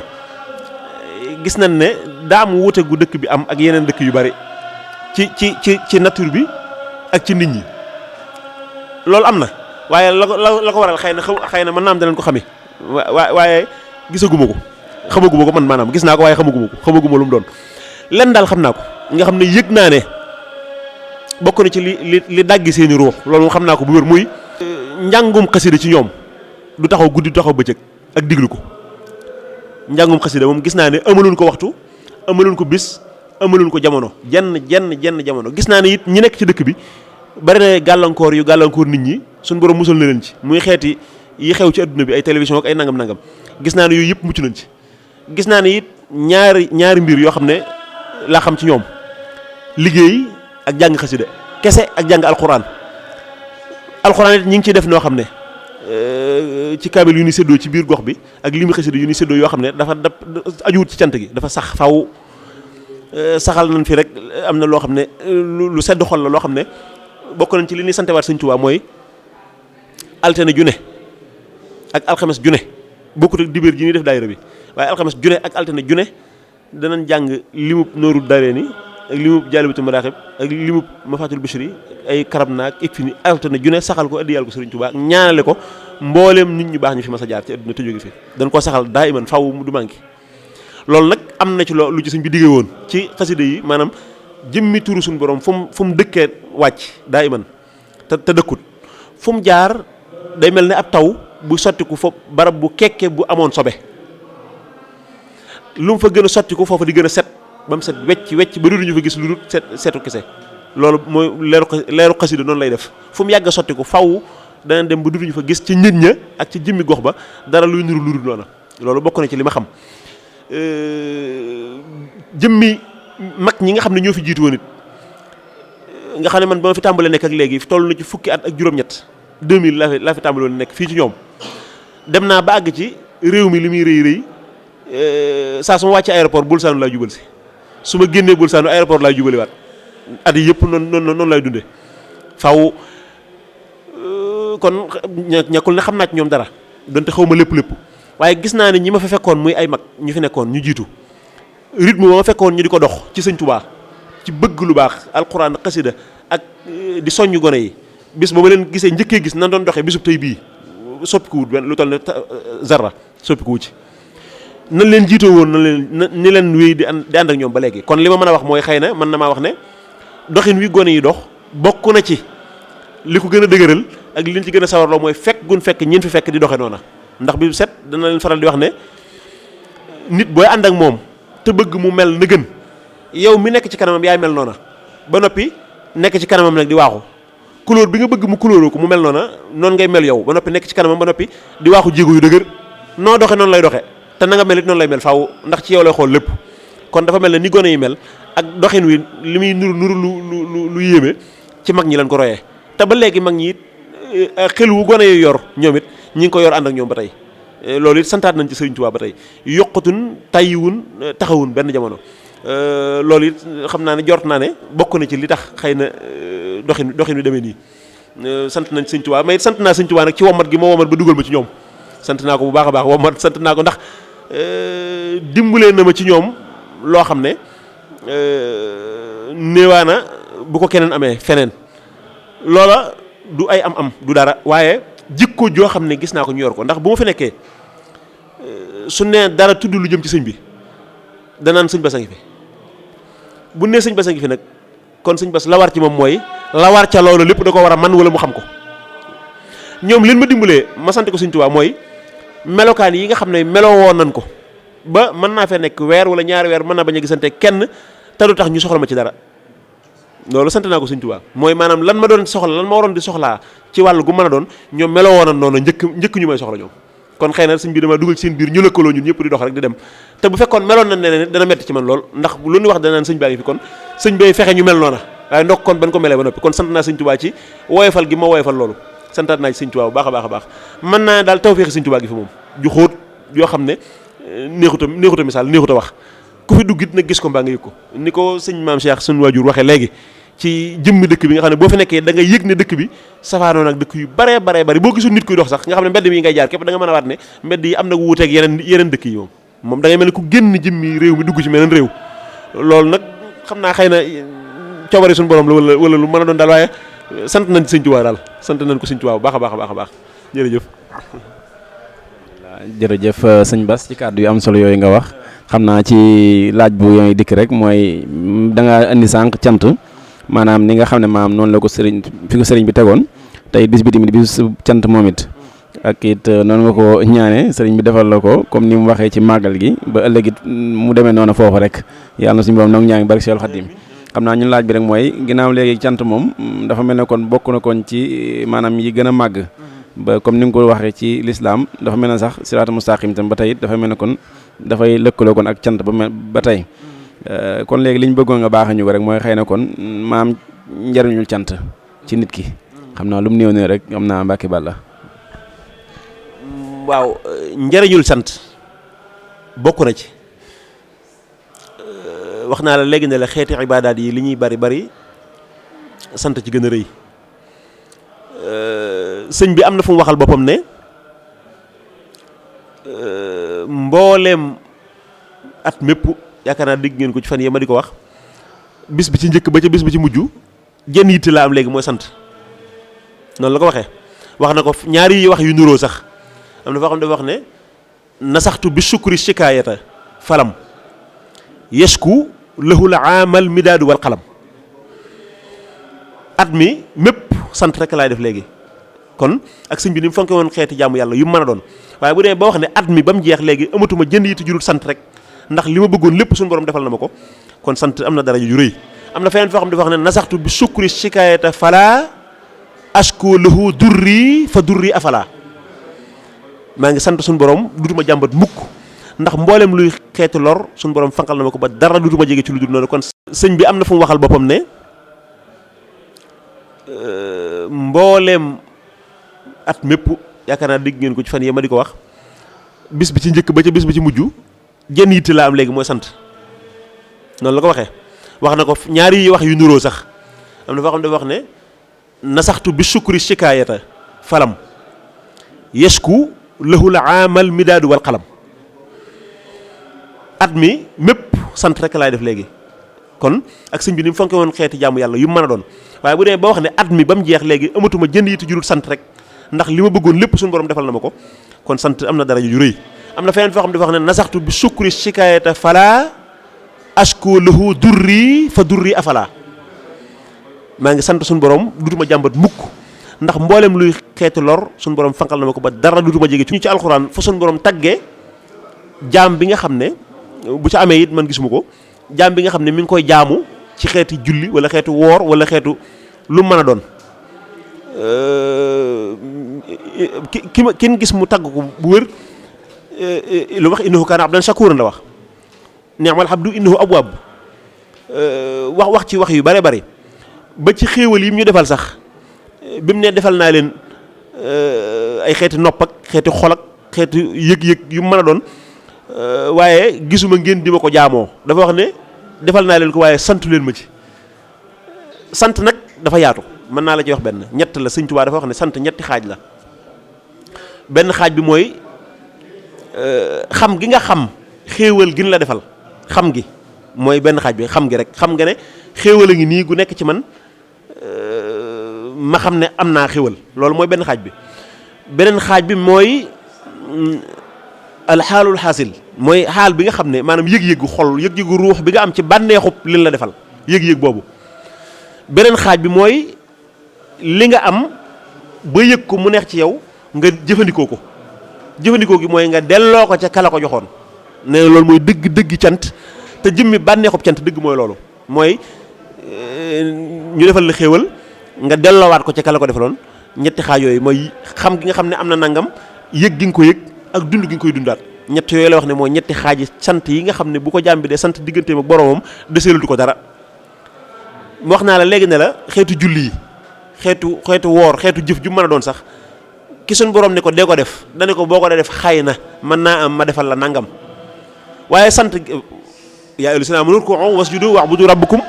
S4: gis nañ ne daa am wuute gu dëkk bi am ak yeneen dëkk yu bari ci nature bi ak ci nit ñi loolu am na waaye la ko waral xëy na mën naa am danañ ko xami waaye gisaguma ko xamaguma ko man maanaam gis naa ko waaye xamaguma lu mu doon lenn daal xam naa ko nga xam ne yëg naa ne bokk na ci li dàggi seeni ruux loolu moom xam naa ko bu wér muy njàngum xasida ci ñoom du taxaw guddi du taxaw bëccëg ak diglu ko njàngum xasida moom gis naa ne amaluñ ko waxtu amaluñ ko bis amaluñ ko jamono jenn jamono gis naa ne it ñi nekk ci dëkk bi bari na gàllankoor nit ñi suñu borom musal na leen ci muy xeeti yi xew ci adduna bi ay télévision ak ay nangam gis naa ne yooyu yëpp mucc nañ ci gis naa ne it ñaari mbir yoo xam ne laa xam ci ñoom liggéey ak jàng xasida kese ak jàng alxuraan it ñi ngi ciy def noo xam ne ci kaamil yu ni séddoo ci biir gox bi ak limi xasida yu ni séddoo yoo xam ne dafa ajuwut ci cant gi dafa sax faw saxal nañ fi rek am na loo xam ne lu sedd xol la loo xam ne bokk nañ ci li ñuy santewaat Sëñ Tuubaa mooy altine june ak alxames june bokkut ak dibéer ji ñuy def daayira bi waaye alxames june ak altine june danañ jàng limub Nooru Daarayni ak limub Jaalibatul Maraaxib ak limub Mafaatihul Bichri ay karab naag ik fi ni altine june saxal ko addi yàlla ko Sëriñ Tuubaa ñaanale ko mbooleem nit ñu baax ñu fi mas a jaar ci adduna te jóge fi dañ koo saxal daa iman faw du manqué loolu nag am na ci lu ci sëñ bi diggee woon ci xasida yi maanaam jëmmi turu suñu borom fu mu dëkkee wàcc daa iman te dëkkut fu mu jaar day mel ne ab taw bu sottiku foofu barab bu kekke bu amoon sobe lu mu fa gën a sottiku foofu di gën a set ba mu set wecc ba duñu fa gis lu dul setu kese loolu mooy leeru xasida noonu lay def fu mu yàgg a sottiku faw dana dem ba duñu fa gis ci nit ña ak ci jëmmi gox ba dara luy nuru lu dul noona loolu bokk na ci li ma xam jëmmi mag ñi nga xam ne ñoo fi jiitu woon it nga xam ne man ba ma fi tàmbalee nekk ak léegi toll na ci fukki at ak juróom-ñett 2000 laa fi tàmbale woon nekk fii ci ñoom dem naa ba àgg ci réew mi li muy rëy saa su ma wàccee aéroport bul saanu laa jubal si su ma génnee bul saanu aéroport laa jubaliwaat at yi yëpp noonu laay dundee faw kon ñàkkul ne xam naa ci ñoom dara donte xaw ma lépp waaye gis naa ne ñi ma fa fekkoon muy ay mag ñu fi nekkoon ñu jiitu rythme ba ma fekkoon ñu di ko dox ci Sëñ Tuubaa ci bëgg lu baax alxuraan xasida ak di soññu gone yi bis ba ma leen gisee njëkkee gis nan doon doxee bisub tey bii soppikuwut benn lu toll ne zarra soppikuwut ci nan leen jiitoo woon ni leen wéy di ànd ak ñoom ba léegi kon li ma mën a wax mooy xëy na mën na maa wax ne doxin wi gone yi dox bokk na ci li ko gën a dëgëral ak li leen ci gën a sawarloo mooy fekk ñeen fi fekk di doxe noona ndax bi set dana leen faral di wax ne nit booy ànd ak moom te bëgg mu mel na gën yow mi nekk ci kanamam yaay mel noona ba noppi nekk ci kanamam nag di waaxu couleur bi nga bëgg mu couleur ko mu mel noona noonu ngay mel yow ba noppi nekk ci kanamam ba noppi di waaxu jéego yu dëgër noo doxe noonu lay doxe te na nga mel it noonu lay mel faaw ndax ci yow lay xool lépp kon dafa mel ne ni gone yi mel ak doxin wi li muy nuru lu yéeme ci mag ñi lañ ko royee te ba léegi mag ñi it xel wu gone yi yor ñoom it ñi ngi ko yor ànd ak ñoom ba tey loolu it santaat nañ ci Sëriñ Tuubaa ba tey yokkatun tàyyiwun taxawun benn jamono loolu it xam naa ne jort naa ne bokk na ci li tax xëy na doxin wi demee nii sant nañ Sëriñ Tuubaa mais it sant naa Sëriñ Tuubaa nag ci womat gi ma womat ba dugal ma ci ñoom sant naa ko bu baax a baax womat sant naa ko ndax dimbalee na ma ci ñoom loo xam ne néewaana bu ko keneen amee feneen loola du ay am du dara waaye jikko joo xam ne gis naa ko ñu yor ko ndax bu ma fi nekkee su nee dara tudd lu jëm ci sëñ bi danaan sëñ Bass a ngi fi bu nee sëñ Bass a ngi fi nag kon sëñ Bass la war ci moom mooy la war ca loolu lépp da ko war a man wala mu xam ko. ñoom leen ma dimbalee ma sant ko sëñ Tuubaa mooy melokaan yi nga xam ne meloo woon nañ ko ba mën naa fee nekk weer wala ñaari weer mën naa bañ a gisante kenn te du tax ñu soxla ma ci dara loolu sant naa ko sëñ Tuubaa mooy maanaam lan ma doon soxla lan ma waroon di soxlaa ci wàll gu mën a doon ñoom meloo woon nañ noonu njëkk ñu may soxla ñoom. kon xëy na sëñ bi dama dugal ci seen biir ñu lëkkaloo ñun ñëpp di dox rek di dem te bu fekkoon meloon nañ ne dana metti ci man lool ndax lu ñu wax danaan sëñ baa ngi fi kon sëñ bay fexe ñu mel noona waaye ndox kon ban ko melee ba noppi kon sant naa sëñ Tuubaa ci woyofal gi ma woyofal loolu santaat naa ci sëñ Tuubaa bu baax a baax a baax mën naa daal tawfeex sëñ Tuubaa gi fi moom ju xóot yoo xam ne neexuta misaal neexuta wax ku fi duggit nag gis ko mbaa nga yëg ko ni ko sëñ maam Cheikh suñu waajur waxee léegi ci jëmmi dëkk bi nga xam ne boo fi nekkee da nga yëg ne dëkk bi safaanoo nag dëkk yu bare bari boo gisul nit kuy dox sax nga xam ne mbedd mi ngay jaar képp da nga mën a waat ne mbedd yi am na wuuteeg yeneen dëkk yi moom da ngay mel ne ku génn jëmmi réew mi dugg ci meneen réew loolu nag xam naa xëy na coobare suñu borom la wala lu mën a doon daal waaye sant nañ sëñ Tuubaa daal sant nañ ko sëñ Tuubaa bu baax a baax a baax jërëjëf.
S1: jërëjëf sëñ Bass ci kàddu yu am solo yooyu nga wax xam naa ci laaj bu yooyu dikk rek mooy da nga indi sànq cant maanaam ni nga xam ne maam noonu la ko sëriñ fi ko sëriñ bi tegoon tey bis bi tamit bis cant moom it ak it noonu nga ko ñaane sëriñ bi defal la ko comme ni mu waxee ci màggal gi ba ëllëg it mu demee noonu foofu rek yàlla na suñu borom nag ñaa ngi barke Seexul Xadiim xam naa ñun laaj bi rek mooy ginnaaw léegi cant moom dafa mel ne kon bokk na kon ci maanaam yi gën a màgg ba comme ni nga ko waxee ci lislaam dafa mel ne sax siraatu mustaqim tam ba tey it dafa mel ne kon dafay lëkkaloo kon ak cant ba tey kon léegi li ñu bëggoon nga baax ñu ko rek mooy xëy na kon maam njariñul cant ci nit ki xam naa lu mu néew ne rek am naa Mbàkke Balla.
S4: waaw njariñul sant bokk na ci wax naa la léegi ne la xeeti ibaadaat yi li ñuy bari sant ci gën a rëy sëñ bi am na fu mu waxal boppam ne mbooleem at mépp yaakaar naa dégg ngeen ko ci fan yii ma di ko wax bis bi ci njëkk ba ca bis bi ci mujj jenn yitte la am léegi mooy sant noonu la ko waxee wax na ko ñaari wax yu nuroo sax am na foo xam ne dafa wax ne nasaxtu bi sukri shikaayata falam yesku lahul aamal midaadu wal xalam at mi mépp sant rek laay def léegi kon ak sëñ bi ni mu fonke woon xeeti jaamu yàlla yu mu mën a doon waaye bu dee ba wax ne at mi ba mu jeex léegi amatuma jënd yitte jurul sant rek ndax li ma bëggoon lépp suñu borom defal na ma ko kon sant am na dara yu rëy am na feneen foo xam ne dafa wax ne nasaxtu bi sukri shikaayata fala ashku lahu durri fa durri afala maa ngi sant suñu borom dutuma jàmbat mukk ndax mboolem luy xeeti lor suñu borom fanqal na ma ko ba dara dutuma jege ci lu dul noonu kon sëñ bi am na fu mu waxal boppam ne mboolem at mépp yaakaar naa dégg ngeen ko ci fan yii ma di ko wax bis bi ci njëkk ba ca bis bi ci mujj jenn yitte laa am léegi mooy sant noonu la ko waxee wax na ko ñaari wax yu nuroo sax am na foo xam ne dafa wax ne nasaxtu bi sukri shikaayata falam yesku lahul aamal midaadu wal xalam at mi mépp sant rek laay def léegi kon ak sëñ bi ni mu fonke woon xeeti jaamu yàlla yu mu mën a doon waaye bu dee ba wax ne at mi ba mu jeex léegi amatuma jënd yitte jurul sant rek ndax li ma bëggoon lépp suñu borom defal na ma ko kon sant am na dara yu rëy am na feneen foo xam ne dafa wax ne nasaxtu bi sukri shikaayata fala ashku lahu durri fa durri afala maa ngi sant suñu borom dutuma jàmbat mukk ndax mboolem luy xeeti lor suñu borom fanqal na ma ko ba dara dutuma jege ci ñu ci alxuraan fa suñu borom taggee jaam bi nga xam ne bu ci amee it man gisuma ko jaam bi nga xam ne mi ngi koy jaamu ci xeeti julli wala xeetu woor wala xeetu lu mën a doon kin gis mu tagg ko bu wér lu wax innahu kaana abdan shakuran la wax ni'mal abdu innahu awwaab wax ci wax yu bare bari ba ci xéewal yi mu ñu defal sax bi mu ne defal naa leen ay xeeti nopp ak xeeti xol ak xeeti yëg-yëg yu mën a doon waaye gisuma ngeen di ma ko jaamoo dafa wax ne defal naa leen ko waaye santu leen ma ci sant nag dafa yaatu mën naa la ci wax benn ñett la Sëñ Tuubaa dafa wax ne sant ñetti xaaj la benn xaaj bi mooy xam gi nga xam xéewal gi la defal xam gi mooy benn xaaj bi xam gi rek xam nga ne xéewal a ngi nii gu nekk ci man ma xam ne am naa xéewal loolu mooy benn xaaj bi beneen xaaj bi mooy alxaalul xaasil mooy xaal bi nga xam ne maanaam yëg-yëgu xol yëg-yëgu ruux bi nga am ci bànneexub liñ la defal yëg-yëg boobu. beneen xaaj bi mooy li nga am ba yëg ko mu neex ci yow nga jëfandikoo ko jëfandikoo gi mooy nga delloo ko ca kala ko joxoon nee na loolu mooy dëgg cant te jëmmi bànneexub cant dëgg mooy loolu mooy ñu defal la xéewal nga delloowaat ko ca kala ko defaloon. ñetti xaaj yooyu mooy xam gi nga xam ne am na nangam yëg gi nga ko yëg ak dund gi nga koy dundaat ñett yooyu la wax ne mooy ñetti xaaji sant yi nga xam ne bu ko jaam bi dee sant digganteem ak boromam deseelatu ko dara. wax naa la léegi ne la xeetu julli yi xeetu woor xeetu jëf ju mën a doon sax ki suñ borom ne ko dee ko def dane ko boo ko dee def xay na mën naa am ma defal la nangam waaye sant yaa ayyuhal lazina aamanu urku'u wasjudu wa'budu rabbakum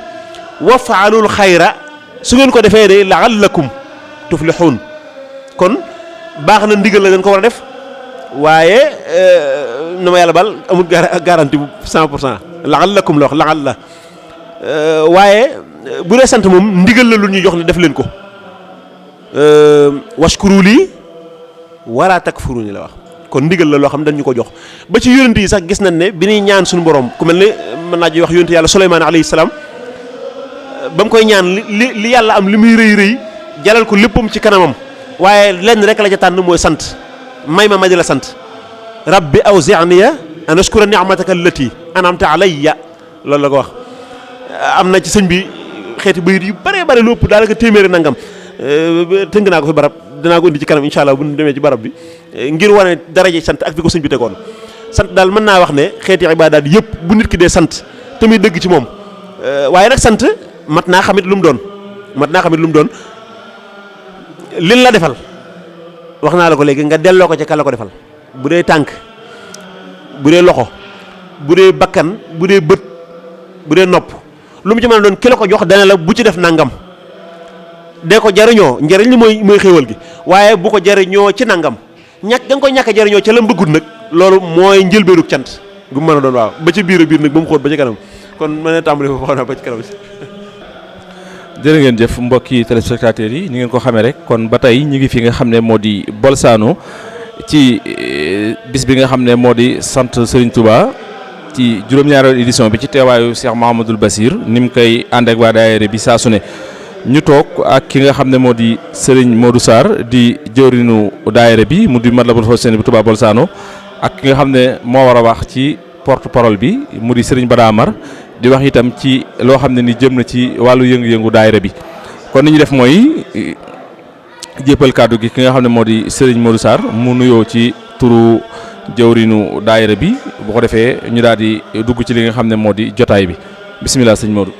S4: waf'alul xayra su ngeen ko defee de la'allakum tuflixuun kon baax na ndigal la dañ ko war a def waaye na ma yàlla bal amul garantie bu 100% la'allakum la wax laxal la waaye bu dee sant moom ndigal la lu ñuy jox ne def leen ko washkuru lii wala takfuruni la wax kon ndigal la loo xam dañ ñu ko jox ba ci yonent yi sax gis nañ ne bi ñuy ñaan suñu borom ku mel ne mën naa ji wax yonent yàlla Suleymaan alayhi salaam ba mu koy ñaan li yàlla am li muy rëy jalal ko léppam ci kanamam waaye lenn rek la ca tànn mooy sant may ma di la sant rabbi awzi'ni an ashkura ni'mataka allati an'amta alayya loolu la ko wax. am na ci sëñ bi xeeti bayit yu bare lu ëpp daanaka téeméeri nangam tënk naa ko fi barab danaa ko indi ci kanam incha allah bu ñu demee ci barab bi ngir wane daraje sant ak fi ko sëñ bi tegoon. sant daal mën naa wax ne xeeti ibaadaat yëpp bu nit ki dee sant te muy dëgg ci moom waaye nag sant mat naa xamit lu mu doon. lin la defal wax naa la ko léegi nga delloo ko ca kala ko defal bu dee tànk bu dee loxo bu dee bakkan bu dee bët bu dee nopp lu mu ci mën a doon ki la ko jox dana la bu ci def nangam dee ko jariñoo njariñ li mooy xéewal gi waaye bu ko jariñoo ci nangam ñàkk da nga koy ñàkk a jariñoo ca la mbëggut nag loolu mooy njëlbéerug cant gu mu mën a doon waaw ba ci biir nag ba mu xóot ba ci kanam kon mën a tàmbali foofu xaw ba ci kanam.
S3: jërë ngeen jëf mbokki téléspectateurs yi ni ngeen ko xamee rek kon ba tey ñu ngi fi nga xam ne moo di Bolzano ci bis bi nga xam ne moo di sant Serigne Touba ci juróom-ñaareelu édition bi ci teewaayu Cheikh Mahamadul Basir ni mu koy ànd ak waa daayira bi saa su ne ñu toog ak ki nga xam ne moo di Serigne Modou Sarr di jëwrinu daayira bi mu di Matlabul Fawzayni bu Touba Bolzano ak ki nga xam ne moo war a wax ci porte parole bi mu di Serigne Bada Amar di wax itam ci loo xam ne ni jëm na ci wàllu yëngu-yëngu daayira bi kon ni ñu def mooy jéppal kàddu gi ki nga xam ne moo di Serigne Modou Sarr mu nuyoo ci turu jëwrinu daayira bi bu ko defee ñu daal di dugg ci li nga xam ne moo di jotaay bi bisimilah sëñ Modou.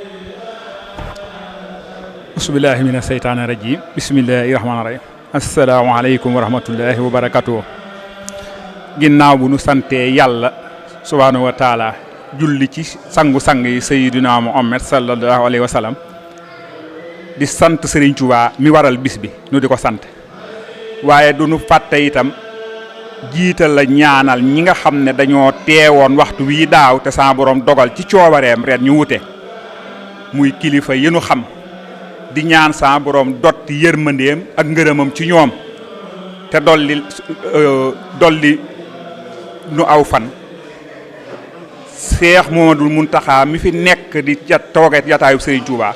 S5: bismillahi mina seytaani rajim bismillahi rahmaani rahim asalaamaaleykum wa rahmatullahi wa barakatuh ginnaaw bu nu santee yàlla subhaanahu wa taala julli ci sangu-sang yi sayyidina Muhammad sallallahu alayhi wa sallam di sant Serigne Touba mi waral bis bi nu di ko sant waaye du nu fàtte itam jiital la ñaanal ñi nga xam ne dañoo teewoon waxtu wii daaw te sa borom dogal ci coobareem ren ñu wute muy kilifa yi nu xam di ñaan sa borom dotti yërmandeem ak ngërëmam ci ñoom te dolli nu aw fan. Seex Muhammadul Muntaxa mi fi nekk di tooge jataayu Serigne Touba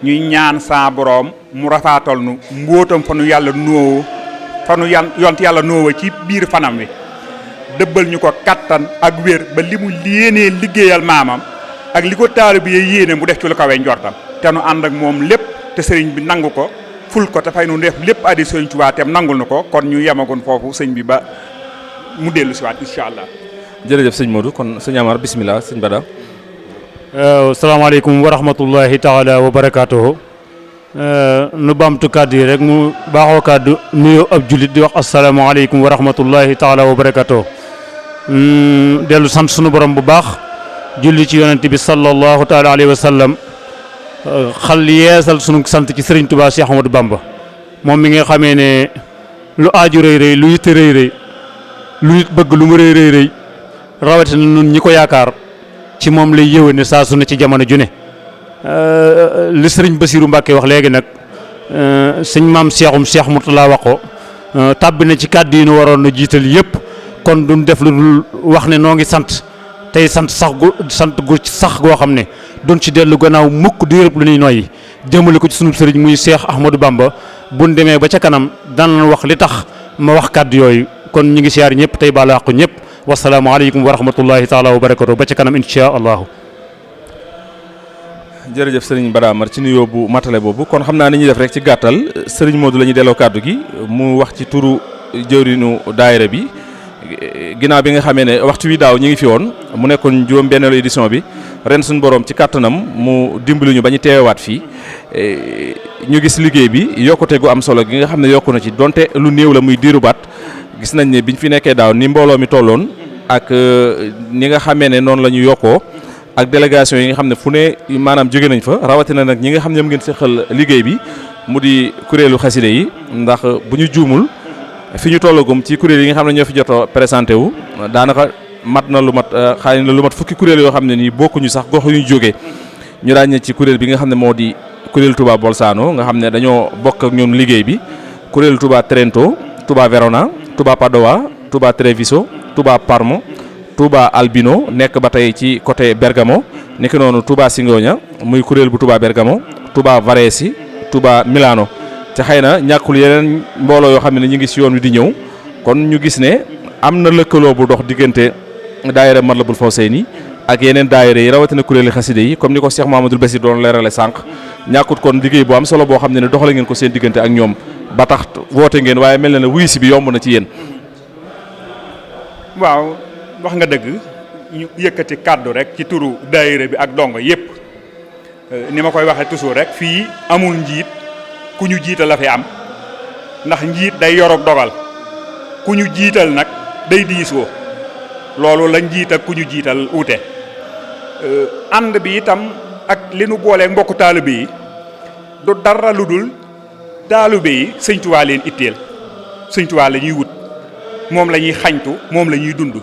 S5: ñuy ñaan sa borom mu rafaatal nu mbóotam fa nu yàlla nuwoo fa nu yont yàlla nuwoo ci biir fanam wi dëbbal ñu ko kattan ak wér ba li mu yéenee liggéeyal maamam ak li ko taalibe yi yéene mu def ci lu kawe njortam te nu ànd ak moom lépp te sëriñ bi nangu ko ful ko te fay nu def lépp addi Serigne Touba tem nangul na ko kon ñu yemagoon foofu sëñ bi ba mu dellu si waat incha allah.
S3: jërëjëf sëñ Modou kon sëñ Amar bisimilah sëñ Bada.
S6: salaamaaleykum wa rahmatullahi taala wa barakaatuhu nu baamtu kàddu yi rek mu baaxoo kàddu nuyoo ab jullit di wax asalaamaaleykum wa rahmatullahi taala wa barakaatuhu dellu sant sunu borom bu baax julli ci yonent bi sallallahu taala alayhi wa sallam xal yeesal sunu sant ci Serigne Touba Cheikh Ahmadou Bamba moom mi nga xamee ne lu aaju rëy rëy lu yitte rëy rëy lu nit bëgg lu mu rëy rëy rëy rawatina nun ñi ko yaakaar ci moom lay yëwéne saa su ne ci jamono ju ne li sëriñ Basiru Mbàkke wax léegi nag sëñ maam Cheikh Mourtala wax ko tàbbi na ci kàddu yi nu waroon na jiital yëpp kon duñ def lu dul wax ne noo ngi sant tey sant gu sax goo xam ne duñ ci dellu gannaaw mukk di yërëb lu ñuy noyyi jëmale ko ci sunu sëriñ muy Cheikh Ahmadou Bamba buñ demee ba ca kanam danañ wax li tax ma wax kàddu yooyu kon ñu ngi siyaar ñëpp tey baalu àq ñëpp wasalaamaaleykum wa rahmatullahi taala wa barakatu ba ca kanam insha allahu.
S3: jërëjëf sëriñ Badamar ci nuyoo bu matale boobu kon xam naa ni ñuy def rek ci gàttal sëriñ Modou la ñuy delloo kàddu gi mu wax ci turu jëwriñu daayira bi ginnaaw bi nga xamee ne waxtu wi daaw ñu ngi fi woon mu nekkoon juróom-benneelu édition bi ren suñu borom ci kàttanam mu dimbali ñu ba ñu teewaat fii ñu gis liggéey bi yokkute gu am solo gi nga xam ne yokku na ci donte lu néew la muy diiru baat gis nañ ne biñ fi nekkee daaw ni mbooloo mi tolloon ak ni nga xamee ne noonu la ñu yokkoo ak délégation yi nga xam ne fu ne maanaam jóge nañ fa rawatina nag ñi nga xam ne ñoom ngeen seqal liggéey bi mu di kuréelu xaside yi ndax bu ñu juumul fi ñu tollagum ci kuréel yi nga xam ne ñoo fi jot a présenté wu daanaka mat na lu mat xëy na lu mat fukki kuréel yoo xam ne nii bokkuñu sax gox yu ñu jógee ñu ràññee ci kuréel bi nga xam ne moo di kuréel Touba Bolzano nga xam ne dañoo bokk ak ñoom liggéey bi kuréel Touba Trento Touba Verona Touba Padova Touba Treviso Touba Parmo Touba Albino nekk ba tey ci côté Bergamo nekk noonu Touba Sigogna muy kuréel bu Touba Bergamo Touba Varese Touba Milano te xëy na ñàkkul yeneen mbooloo yoo xam ne ñu ngi si yoon wi di ñëw kon ñu gis ne am na lëkkaloo bu dox diggante daayira Matlabul Fawzayni ak yeneen daayira yi rawatina kuréeli xaside yi comme ni ko Cheikh Mouhamadoul Bassir doon leerale sànq ñàkkut kon liggéey bu am solo boo xam ne doxale ngeen ko seen diggante ak ñoom ba tax woote ngeen waaye mel na ne wuyu si bi yomb na ci yéen.
S5: waaw wax nga dëgg ñu yëkkati kàddu rek ci turu daayira bi ak dongo yépp ni ma koy waxee toujours rek fii amul njiit ku ñu jiital la fi am ndax njiit day yoroog dogal ku ñu jiital nag day diisoo loolu la njiit ak ku ñu jiital ute ànd bi itam ak li nu booleeg mbokku taalibe yi du dara lu dul taalibe yi Sëñ Tuubaa leen itteel Sëñ Tuubaa la ñuy wut moom la ñuy xañtu moom la ñuy dund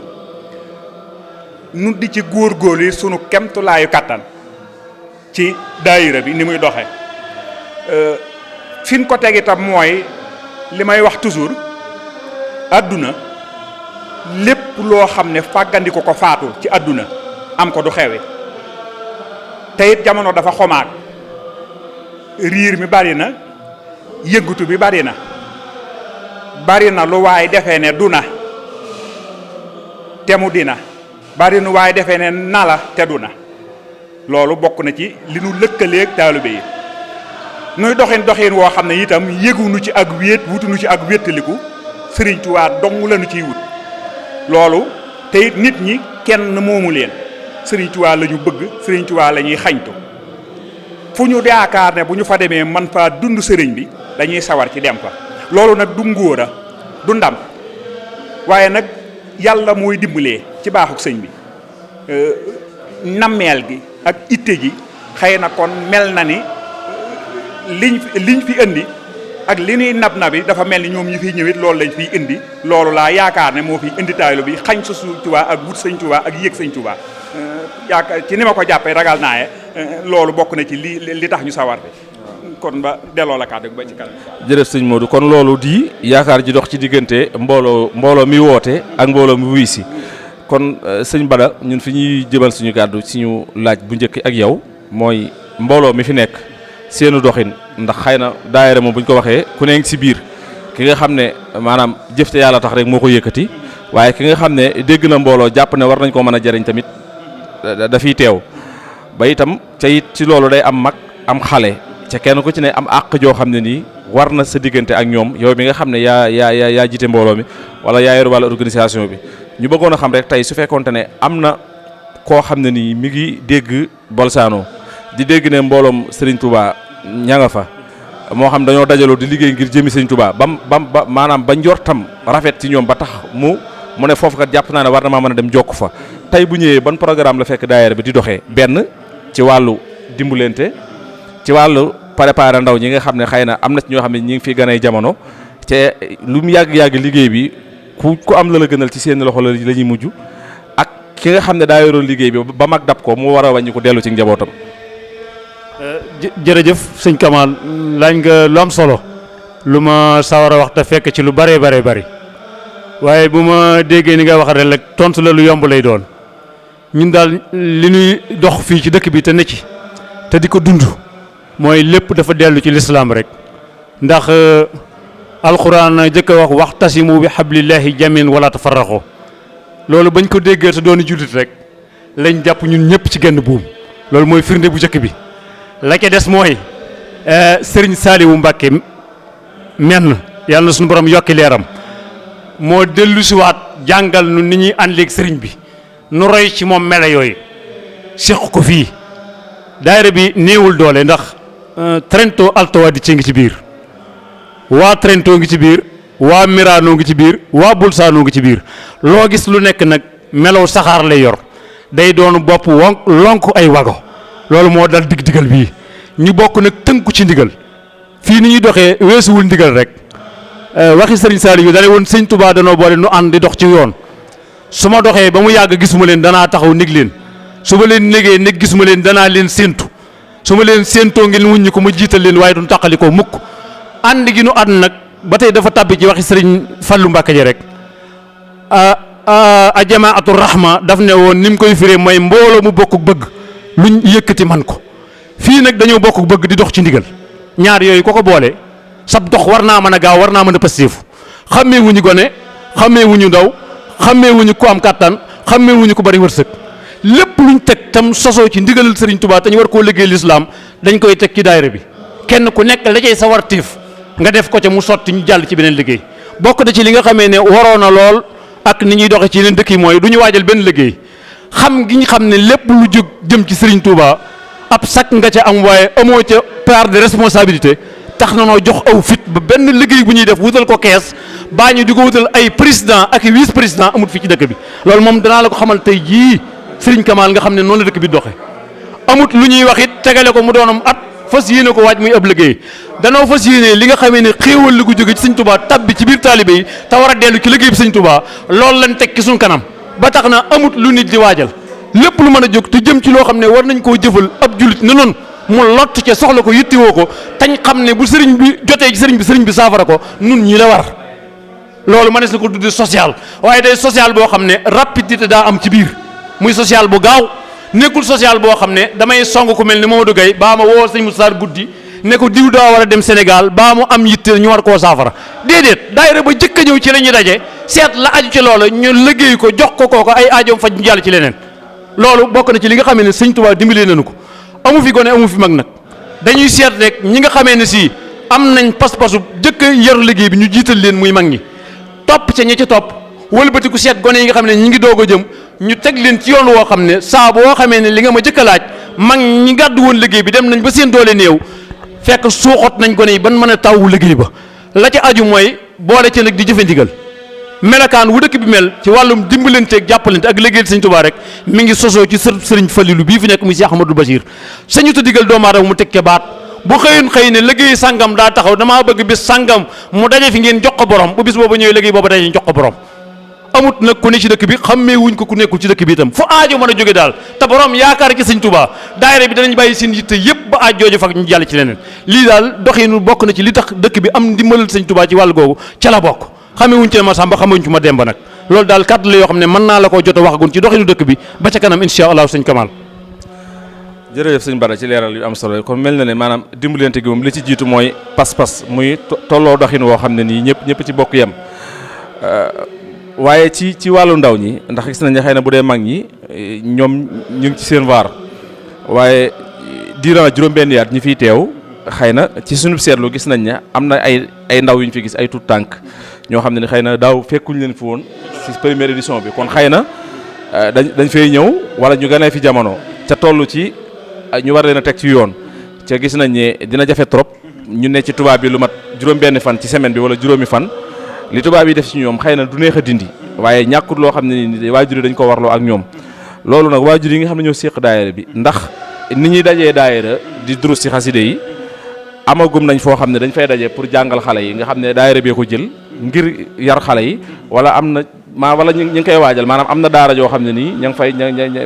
S5: nu di ci góorgóorlu sunu kemtulaayu kàttan ci daayira bi ni muy doxe fi ñu ko teg itam mooy li may wax toujours àdduna lépp loo xam ne fàggandiku ko faatu ci àdduna am ko du xewi te it jamono dafa xomaag riir mi bari na yëngatu bi bari na lu waay defee ne du na te mu dina bari nu waaye defee ne nala te du na loolu bokk na ci li nu lëkkaleeg taalibe yi nuy doxin woo xam ne itam yëgunu ci ak wéet wutunu ci ak wéttaliku Sëriñ Tuubaa dong la nu ciy wut loolu te it nit ñi kenn moomu leen Sëriñ Tuubaa la ñu bëgg Sëriñ Tuubaa la ñuy xañtu fu ñu yaakaar ne bu ñu fa demee man faa dund sëriñ bi dañuy sawar ci dem fa loolu nag du ngóora du ndam waaye nag yàlla mooy dimbalee ci baaxuk sëñ bi nammeel gi ak itte ji xëy na kon mel na ni liñ fi indi ak li ñuy nab nabi dafa mel ni ñoom ñi fiy ñëwit loolu lañ fiy indi loolu laa yaakaar ne moo fiy indi taaylu bi xañ sa Sëñ Tuubaa ak wut Sëñ Tuubaa ak yëg Sëñ Tuubaa yaakaar ci ni ma ko jàppee ragal naaye loolu bokk na ci li tax ñu sawar bi kon ba delloo la kàddu ba ci kanam.
S3: jërëjëf sëñ Modou kon loolu di yaakaar ji dox ci diggante mbooloo mi woote ak mbooloo mi wuy si kon sëñ Bada ñun fi ñuy jëmal suñu kàddu suñu laaj bu njëkk ak yow mooy mbooloo mi fi nekk seenu doxin ndax xëy na daayira moom bu ñu ko waxee ku ne ngi si biir ki nga xam ne maanaam jëf te yàlla tax rek moo ko yëkkati waaye ki nga xam ne dégg na mbooloo jàpp ne war nañ koo mën a jariñ tamit dafiy teew ba itam ca it ci loolu day am mag am xale ca kenn ku ci ne am àq joo xam ne nii war na sa diggante ak ñoom yow mi nga xam ne yaa jiite mbooloo mi wala yaa yor wàllu organisation bi ñu bëggoon a xam rek tey su fekkoonte ne am na koo xam ne nii mi ngi dégg Bolzano di dégg ne mbooloom Serigne Touba ña nga fa moo xam dañoo dajaloo di liggéey ngir jëmi Serigne Touba ba maanaam ba njortam rafet ci ñoom ba tax mu ne foofu kat jàpp naa ne war na maa mën a dem jokk fa tey bu ñëwee ban programme la fekk daayira bi di doxee benn ci wàllu dimbalante ci wàllu préparer ndaw ñi nga xam ne xëy na am na ci ñoo xam ne ñi ngi fi ganay jamono te lu mu yàgg-yàgg liggéey bi ku am la gënal ci seen loxo la ñuy mujj ak ki nga xam ne daa yoroon liggéey bi ba mag dab ko mu war a wàññi ko dellu ci njabootam.
S6: jërëjëf sëñ Kamal laaj nga lu am solo lu ma sawar a wax te fekk ci lu bëree bari waaye bu ma déggee ni nga wax rek tontu la lu yomb lay doon ñun daal li ñuy dox fii ci dëkk bi te ne ci te di ko dund mooy lépp dafa dellu ci lislaam rek ndax alxuraan jëkk a wax waxtasimu bi hablillahi jamiin wala tafarraqu loolu bañ ko déggee te dooni jullit rek lañ jàpp ñun ñëpp ci genn buum loolu mooy firnde bu njëkk bi la ca des mooy sëriñ Saaliwu Mbàkke menn yàlla na suñu borom yokki leeram moo dellu siwaat jàngal nu ni ñuy àndeeg sëriñ bi nu roy ci moom mele yooyu seq ko fii daayira bi néewul doole ndax Trento Alto Adige ngi ci biir waa Trento ngi ci biir waa Mirano ngi ci biir waa Bolzano ngi ci biir loo gis lu nekk nag melow saxaar lay yor day doon bopp lonk ay wago loolu moo dal dig-digal bii ñu bokk nag tënku ci ndigal fii ni ñuy doxee weesuwul ndigal rek waxi sëriñ Saliou dane woon sëñ Touba danoo boole nu ànd di dox ci yoon su ma doxee ba mu yàgg gisuma leen danaa taxaw nég leen su ma leen négee nég gisuma leen danaa leen séentu su ma leen séentoo ngeen wuññi ko ma jiital leen waaye duñ taqali ko mukk ànd gi nu ànd nag ba tey dafa tàbbi ci waxi sëriñ Fallou Mbacke ji rek a jamaatu rahma daf ne woon ni mu koy firee mooy mbooloo mu bokk bëgg luñ yëkkati man ko fii nag dañoo bokk bëgg di dox ci ndigal ñaar yooyu ko ko boole sab dox war naa mën a gaaw war naa mën a pasteefu xammee wuñu gone xammee wuñu ndaw xammee wuñu ku am kàttan xammee wuñu ku bari wërsëg lépp luñ teg tam sosoo ci ndigalal Serigne Touba te ñu war koo liggéey lislaam dañ koy teg ci daayira bi kenn ku nekk la cay sawar tiif nga def ko ca mu sotti ñu jàll ci beneen liggéey bokk na ci li nga xamee ne waroon na lool ak ni ñuy doxe ci yeneen dëkk yi mooy du ñu waajal benn liggéey xam gi ñu xam ne lépp lu jóg jëm ci Serigne Touba ab sak nga ca am waaye amoo ca part de responsabilité tax na noo jox aw fit ba benn liggéey bu ñuy def wutal ko kees baa ñu di ko wutal ay président ak vice président amut fii ci dëkk bi loolu moom danaa la ko xamal tey jii Serigne Kamal nga xam ne noonu la dëkk bi doxe amut lu ñuy wax it tegale ko mu doonam at fas yéene ko waaj muy ab liggéey danoo fas yéene li nga xamee ne xéewal li ko jóge ci Serigne Touba tabbi ci biir taalibe yi te war a dellu ci liggéey bi Serigne Touba loolu lañ teg ci suñ kanam ba tax na amut lu nit di waajal lépp lu mën a jóg te jëm ci loo xam ne war nañ koo jëfal ab julit ne noonu mu lott ca soxla ko yittewoo ko tañ xam ne bu sëriñ bi jotee ci sëriñ bi saafara ko nun ñi la war loolu mënees na ko tudde social waaye day social boo xam ne rapidité daa am ci biir muy social bu gaaw nekkul social boo xam ne damay song ku mel ni Mamadou Gueye baa ma woo sëñ Moussa guddi ne ko diw daa war a dem Sénégal baa mu am yitte ñu war koo saafara déedéet daayira ba jëkk a ñëw ci la ñuy daje seet la aju ci loola ñu liggéey ko jox ko kooko ay aajoom faj ñu jàll ci leneen loolu bokk na ci li nga xamee ne sëñ Touba dimbalee nañu ko amu fi gone amu fi mag nag dañuy seet rek ñi nga xamee ne si am nañ pas-pasu jëkk a yaru liggéey bi ñu jiital leen muy mag ñi topp ca ñi ca topp wëlbatiku seet gone yi nga xam ne ñi ngi doog a jëm ñu teg leen ci yoon woo xam ne saa boo xamee ne li nga ma jëkk a laaj mag ñi gàddu woon liggéey bi dem nañ ba seen doole néew fekk suuxot nañ gone yi ban mën a tawu liggéey ba la ca aju mooy boole ca nag di jëfe ndigal melakaan wu dëkk bi mel ci wàllum dimbalanteeg jàppalante ak liggéeyal sëñ Touba rek mi ngi sosoo ci sëriñ Falilou bii fi nekk muy Cheikh Ahmadou Bachir sañu ta digal doomu aadama mu teg ca baat bu xëyoon xëy ne liggéey sàngam daa taxaw damaa bëgg bis sàngam mu daje fi ngeen jox ko borom bu bis boobu ñëwee liggéey boobu daje jox ko borom amut nag ku ne ci dëkk bi xammee wuñ ko ku nekkul ci dëkk bi itam fu aajo mën a jóge daal te borom yaakaar ci sëñ Touba daayira bi danañ bàyyi seen yitte yëpp ba aaj jooju fak ñu jàll ci leneen lii daal doxinu bokk na ci li tax dëkk bi am ndimbalal sëñ Touba ci wàll googu ca la bokk xamee wuñ ci ma Samba xamee wuñ ci ma Demba nag loolu daal kàddu la yoo xam ne mën naa la koo jot a waxagun ci doxinu dëkk bi ba ca kanam incha allah sëñ Kamal.
S3: jërëjëf sëñ Bara ci leeral yu am solo kon mel na ne maanaam dimbalante gi moom li ci jiitu mooy pas-pas muy tolloo doxin woo xam ne nii ñëpp ci bokk yem waaye ci wàllu ndaw ñi ndax gis nañ ne xëy na bu dee mag ñi ñoom ñu ngi ci seen waar waaye diiran juróom-benn yaat ñi fiy teew xëy na ci suñu seetlu gis nañ ne am na ay ndaw yu ñu fi gis ay tuut tànk ñoo xam ne xëy na daaw fekkuñ leen fi woon ci première édition bi kon xëy na dañ fay ñëw wala ñu gënee fi jamono ca toll ci ñu war leen a teg ci yoon ca gis nañ ne dina jafe trop ñu ne ci tubaab bi lu mat juróom-benn fan ci semaine bi wala juróomi fan li tubaab yi def ci ñoom xëy na du neex a dindi waaye ñàkkut loo xam ne ni waajur yi dañ ko warloo ak ñoom loolu nag waajur yi nga xam ne ñoo séq daayira bi ndax ni ñuy dajee daayira di durus ci xaside yi amagum nañ foo xam ne dañ fay daje pour jàngal xale yi nga xam ne daayira bee ko jël ngir yar xale yi wala am na wala ñu ngi koy waajal maanaam am na daara joo xam ne nii ña ngi fay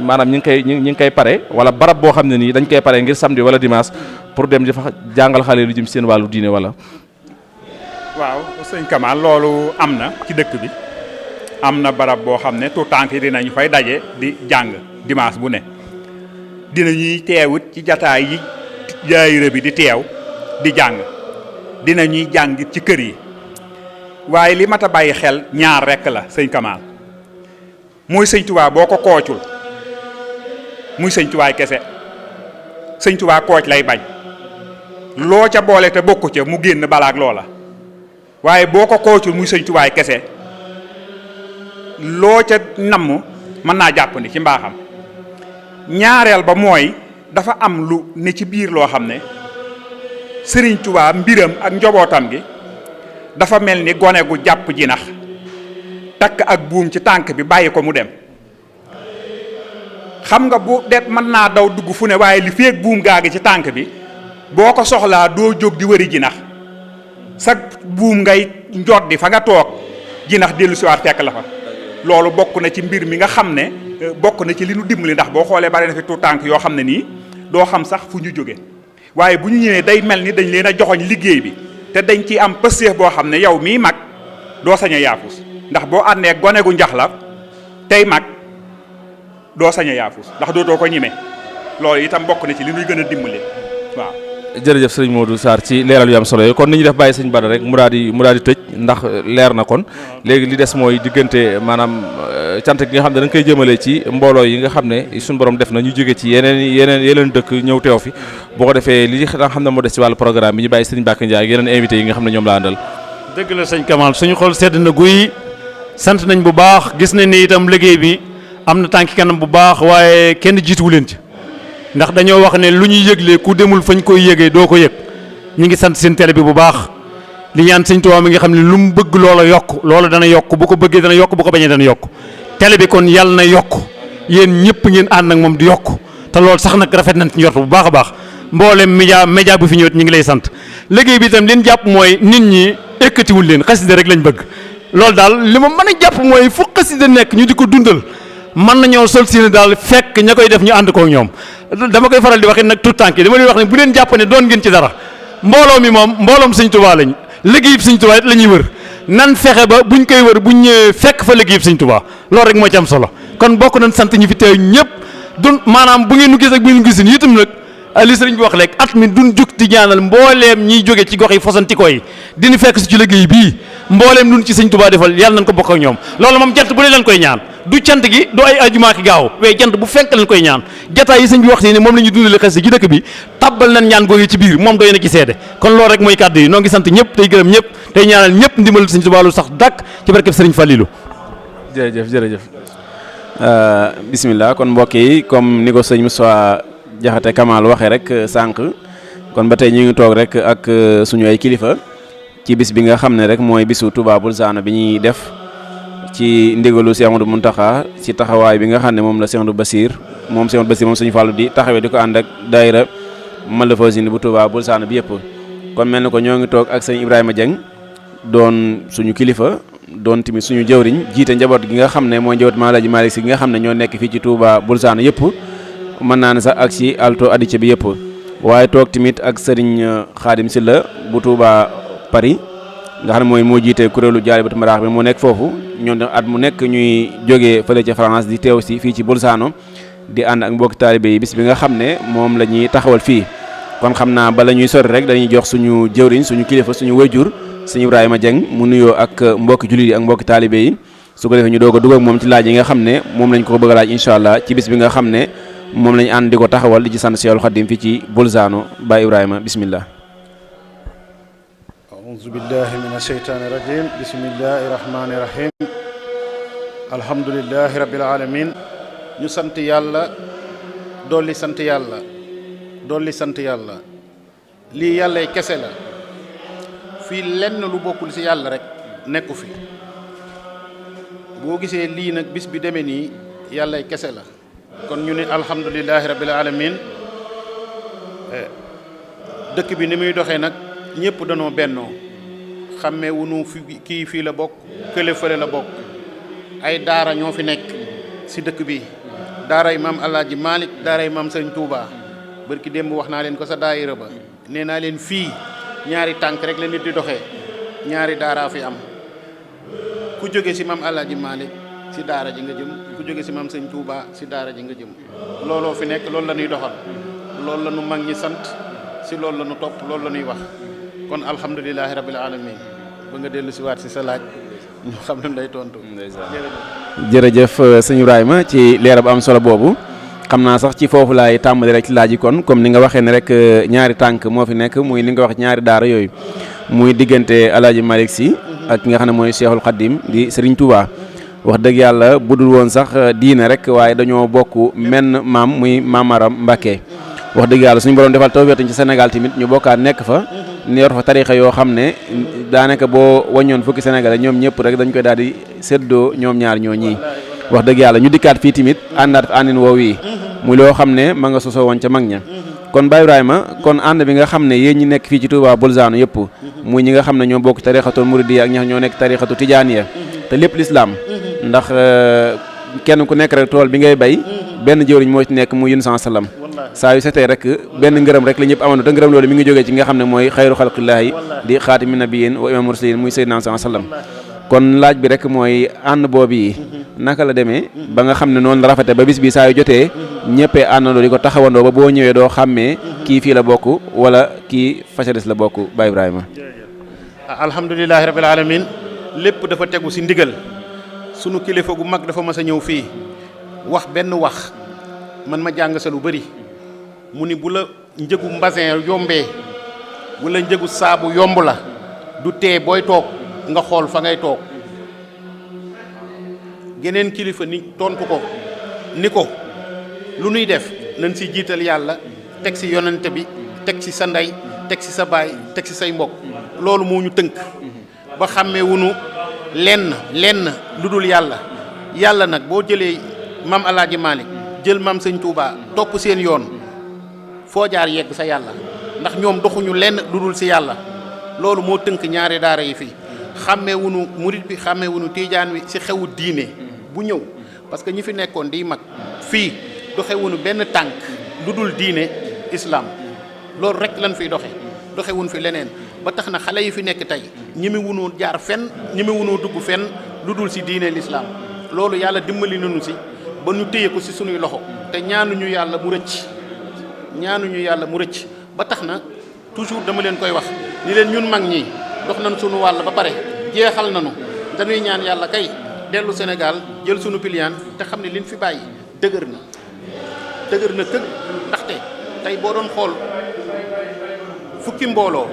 S3: maanaam ñi ngi koy pare wala barab boo xam ne nii dañ koy pare ngir samedi wala dimanche pour dem di fa jàngal xale yi lu jëm seen wàllu diine wala.
S5: waaw sëñ Kamal loolu am na ci dëkk bi am na barab boo xam ne tout tànk yi dinañu fay daje di jàng dimanche bu ne dinañuy teewut ci jataay yi daayira bi di teew di jàng dinañuy jàng ci kër yi waaye li mat a bàyyi xel ñaar rekk la sëñ Kamal mooy sëñ Tuubaa boo ko koocul muy sëñ Tuubaa kese sëñ Tuubaa kooc lay bañ loo ca boole te bokku ca mu génn balaak loola waaye boo ko koocul muy sëñ Tuubaa kese loo ca namm mën naa jàpp ni ci mbaaxam ñaareel ba mooy dafa am lu ne ci biir loo xam ne sëriñ Tuubaa mbiram ak njobootam gi dafa mel ni gone gu jàpp jinax takk ak buum ci tànk bi bàyyi ko mu dem xam nga bu det mën naa daw dugg fu ne waaye li feek buum gaa gi ci tànk bi boo ko soxlaa doo jóg di wëri jinax sa buum ngay njot di fa nga toog jinax dellu siwaat fekk la fa loolu bokk na ci mbir mi nga xam ne bokk na ci li nu dimbali ndax boo xoolee bari na fi tuut tànk yoo xam ne nii doo xam sax fu ñu jóge waaye bu ñu ñëwee day mel ni dañ leen a joxoñ liggéey bi te dañ ci am pësteef boo xam ne yow mii mag doo sañ a yaafus ndax boo àndee gone gu njax la tey mag doo sañ a yaafus ndax dootoo ko ñime loolu itam bokk na ci li nuy gën a dimbali waaw.
S3: jërëjëf sëriñ Modou Sarr ci leeral yu am solo yi kon ni ñu def bàyyi sëñ Bada rek mu daal di tëj ndax leer na kon léegi li des mooy diggante maanaam cant gi nga xam ne da nga koy jëmale ci mbooloo yi nga xam ne suñu borom def na ñu jóge ci yeneen dëkk ñëw teew fi boo ko defee li nga xam ne moo des ci wàllu programme bi ñu bàyyi sëriñ Bakka Ndiaye ak yeneen invité yi nga xam ne ñoom la àndal.
S6: dëgg la sëñ Kamal suñu xol sedd na guy sant nañ bu baax gis nañ ni itam liggéey bi am na tànki kanam bu baax waaye kenn jiituwu leen ci ndax dañoo wax ne lu ñuy yëglee ku demul fañ koy yëgee doo ko yëg ñu ngi sant seen télé bi bu baax li ñaan sëñ Tuubaa mi nga xam ne lu mu bëgg loola yokk loola dana yokk bu ko bëggee dana yokk bu ko bañee dana yokk télé bi kon yàlla na yokk yéen ñëpp ngeen ànd ak moom di yokk te loolu sax nag rafet nañ ci njort bu baax a baax mboolem média bu fi ñëwet ñu ngi lay sant liggéey bi itam leen jàpp mooy nit ñi ekkatiwul leen xasida rek lañ bëgg loolu daal li ma mën a jàpp mooy fu xasida nekk ñu di ko dundal mën nañoo sol si daal fekk ña koy def ñu ànd kook ñoom dama koy faral di waxit nag tout tànk yi dama leen wax ne bu leen jàpp ne doon ngeen ci dara mbooloo mi moom mbooloom sëñ Tuubaa lañ liggéeyub sëñ Tuubaa it la ñuy wër nan fexe ba buñ koy wër buñ ñëwee fekk fa liggéeyub sëñ Tuubaa loolu rek moo ci am solo kon bokk nañ sant ñi fi teew ñëpp dun maanaam bu ngeen nu gis ak bu ngeen gisin itam nag li sëriñ bi wax léegi at mi duñ jug di ñaanal mbooleem ñiy jóge ci gox yi fasantikoo yi dina fekk si ci liggéey bii mbooleem luñ ci sëñ Tuubaa defal yàlla nañ ko bokk ak ñoom loolu moom jant bu ne leen koy ñaan du cant gi du ay ajumaa ki gaaw waaye jant bu fekk leen koy ñaan jataay yi sëñ bi wax ni moom la ñuy dundale xes ci dëkk bi tabbal nañ ñaan googu ci biir moom doy na ci seede kon loolu rek mooy kàddu yi noo ngi sant ñëpp tey gërëm ñëpp tey ñaanal ñëpp ndimbal sëñ Tuubaa lu sax dàkk ci barkeb sëriñ Fallilou
S3: jërëjëf
S1: bismillah kon mbokk yi comme ni ko sëñ Moussa Jaxate Kamal waxee rek sànq kon ba tey ñu ngi toog rek ak suñu ay kilifa ci bis bi nga xam ne rek mooy bisu Touba Boulzana bi ñuy def ci ndigalu Cheikh Amadou Mountakha ci taxawaay bi nga xam ne moom la Cheikh Amadou Bassir moom suñu Fallou di taxawee di ko ànd ak daayira Malafosine bu Touba Boulzana bi yëpp kon mel ni ko ñoo ngi toog ak sëñ Ibrahima Dieng doon suñu kilifa doon tamit suñu jëwriñ jiite njaboot gi nga xam ne mooy njaboot Maalaji Malick Si gi nga xam ne ñoo nekk fii ci Touba Boulzana yëpp mën naa ne sax ak ci Alto Adice bi yëpp waaye toog tamit ak Serigne Khadim Sylla bu Touba Paris nga xam ne mooy moo jiite kuréelu Jaalibatu Maraax bi mu nekk foofu ñoom at mu nekk ñuy jógee fële ca France di teew si fii ci Boulzana di ànd ak mbokki taalibe yi bis bi nga xam ne moom la ñuy taxawal fii kon xam naa bala ñuy sori rek dañuy jox suñu jëwriñ suñu kilifa suñu wayjur sëñ Ibrahima Dieng mu nuyoo ak mbokki jullit yi ak mbokki taalibe yi su ko defee ñu doog a dugg ak moom ci laaj yi nga xam ne moom lañ ko bëgg a laaj incha allah ci bis bi nga xam ne moom lañ ànd di ko taxawal di ci sant Seexul Xadiim fii ci Boulzana Baay Ibrahima bismillah
S7: a'uuzu billahi mina shaytaani rajiim bismillahi rahmaani rahiim alhamdulillahi rabbil aalamiin ñu sant yàlla dolli sant yàlla lii yàllay kese la fii lenn lu bokkul ci yàlla rek nekku fi boo gisee lii nag bis bi demee nii yàllay kese la kon ñu ne alhamdulillahi rabbil alamin dëkk bi ni muy doxee nag ñëpp danoo bennoo xàmmee wunu fi kii fii la bokk kële fële la bokk ay daara ñoo fi nekk ci dëkk bi daara maam Alaaji Malick daara maam Sëriñ Touba barki démb wax naa leen ko sa daayira ba nee naa leen fii ñaari tànk rek la nit di doxee ñaari daaraa fi am ku jóge si maam Alaaji Malick si daara ji nga jëm, ku jóge si maam Sëñ Touba si daara ji nga jëm. looloo fi nekk, loolu la ñuy doxal, loolu la ñu mag ñi sant, si loolu la ñu topp, loolu la ñuy wax. kon alhamdulilahi rabbil alamin ba nga dellu si waat si sa laaj ñu xam ne lay tontu.
S1: jërëjëf sëñ Ibrahima ci leer bu am solo boobu. xam naa sax ci foofu laay tàmbali rek ci laaj yi kon comme ni nga waxee ne rek ñaari tànk moo fi nekk muy li nga wax ñaari daara yooyu muy diggante Alaaji Malick Sy ak ki nga xam ne mooy Cheikhul Khadim di Serigne Touba. wax dëgg yàlla budul woon sax diine rek waaye dañoo bokk menn maam muy Maamaram Mbacké. wax dëgg yàlla suñu borom defal tawfeex ci Sénégal tamit ñu bokkaat nekk fa ni yor fa tarixa yoo xam ne daanaka boo waññoon fukki Sénégalais ñoom ñëpp rek dañ koy daal di séddoo ñoom ñaar ñoo ñii. wax dëgg yàlla ñu dikkaat fii tamit àndaat fa àndin woow yi muy loo xam ne ma nga sosoo woon ca mag ña. kon Baye Ibrahima kon ànd bi nga xam ne yéen ñi nekk fii ci Touba Bolzano yëpp muy ñi nga xam ne ñoo bokk tarixatul Muridiyya ak ñoo nekk tarixatu Tijaaniyya te lépp lislaam ndax kenn ku nekk rek tool bi ngay bay benn jëwriñ moo ci nekk muy Yunus sallam saa yu setee rek benn ngërëm rek la ñëpp amoon te ngërëm loolu mi ngi jógee ci nga xam ne mooy xayru xalqillaahi di xaatimi nabiyyin wa imaam mursalin muy Seydina sallam kon laaj bi rek mooy ànd boobu yi naka la demee ba nga xam ne noonu la rafete ba bis bi saa yu jotee ñëppee àndandoo di ko taxawandoo ba boo ñëwee doo xàmmee kii fii la bokk wala kii facades la bokk Baye Ibrahima.
S7: alhamdulilahi rabbil alamin lépp dafa tegu si ndigal. sunu kilifa gu mag dafa mas a ñëw fii wax benn wax man ma jàng sa lu bëri mu ni bu la njëgu mbasin yombee wala njëgu saabu yomb la du tee booy toog nga xool fa ngay toog. geneen kilifa ni tontu ko ni ko lu nuy def nañ si jiital yàlla teg si yonente bi teg si sa ndey teg si sa baay teg si say mbokk. loolu moo ñu tënk ba xàmmee wunu lenn lu dul yàlla nag boo jëlee maam Alaaji Malick jël maam Sëñ Touba topp seen yoon foo jaar yegg sa yàlla ndax ñoom doxuñu lenn lu dul si yàlla. loolu moo tënk ñaari daara yi fii xàmmee wunu murit bi xàmmee wunu tiijaan wi si xewu diine bu ñëw parce que ñi fi nekkoon di mag fii doxe wunu benn tànk lu dul diine islam loolu rek lan fiy doxe wun fi leneen ba tax na xale yi fi nekk tey ñi mi wunoo jaar fenn ñi mi wunoo dugg fenn lu dul si diine l'islam. loolu yàlla dimbali nañu si ba ñu téye ko si sunuy loxo te ñaanuñu yàlla mu rëcc ba tax na toujours dama leen koy wax ni leen ñun mag ñi dox nañ sunu wàll ba pare jeexal nañu dañuy ñaan yàlla kay dellu Sénégal jël sunu piliyaan te xam ne liñ fi bàyyi dëgër na këg ndaxte tey boo doon xool fukki mbooloo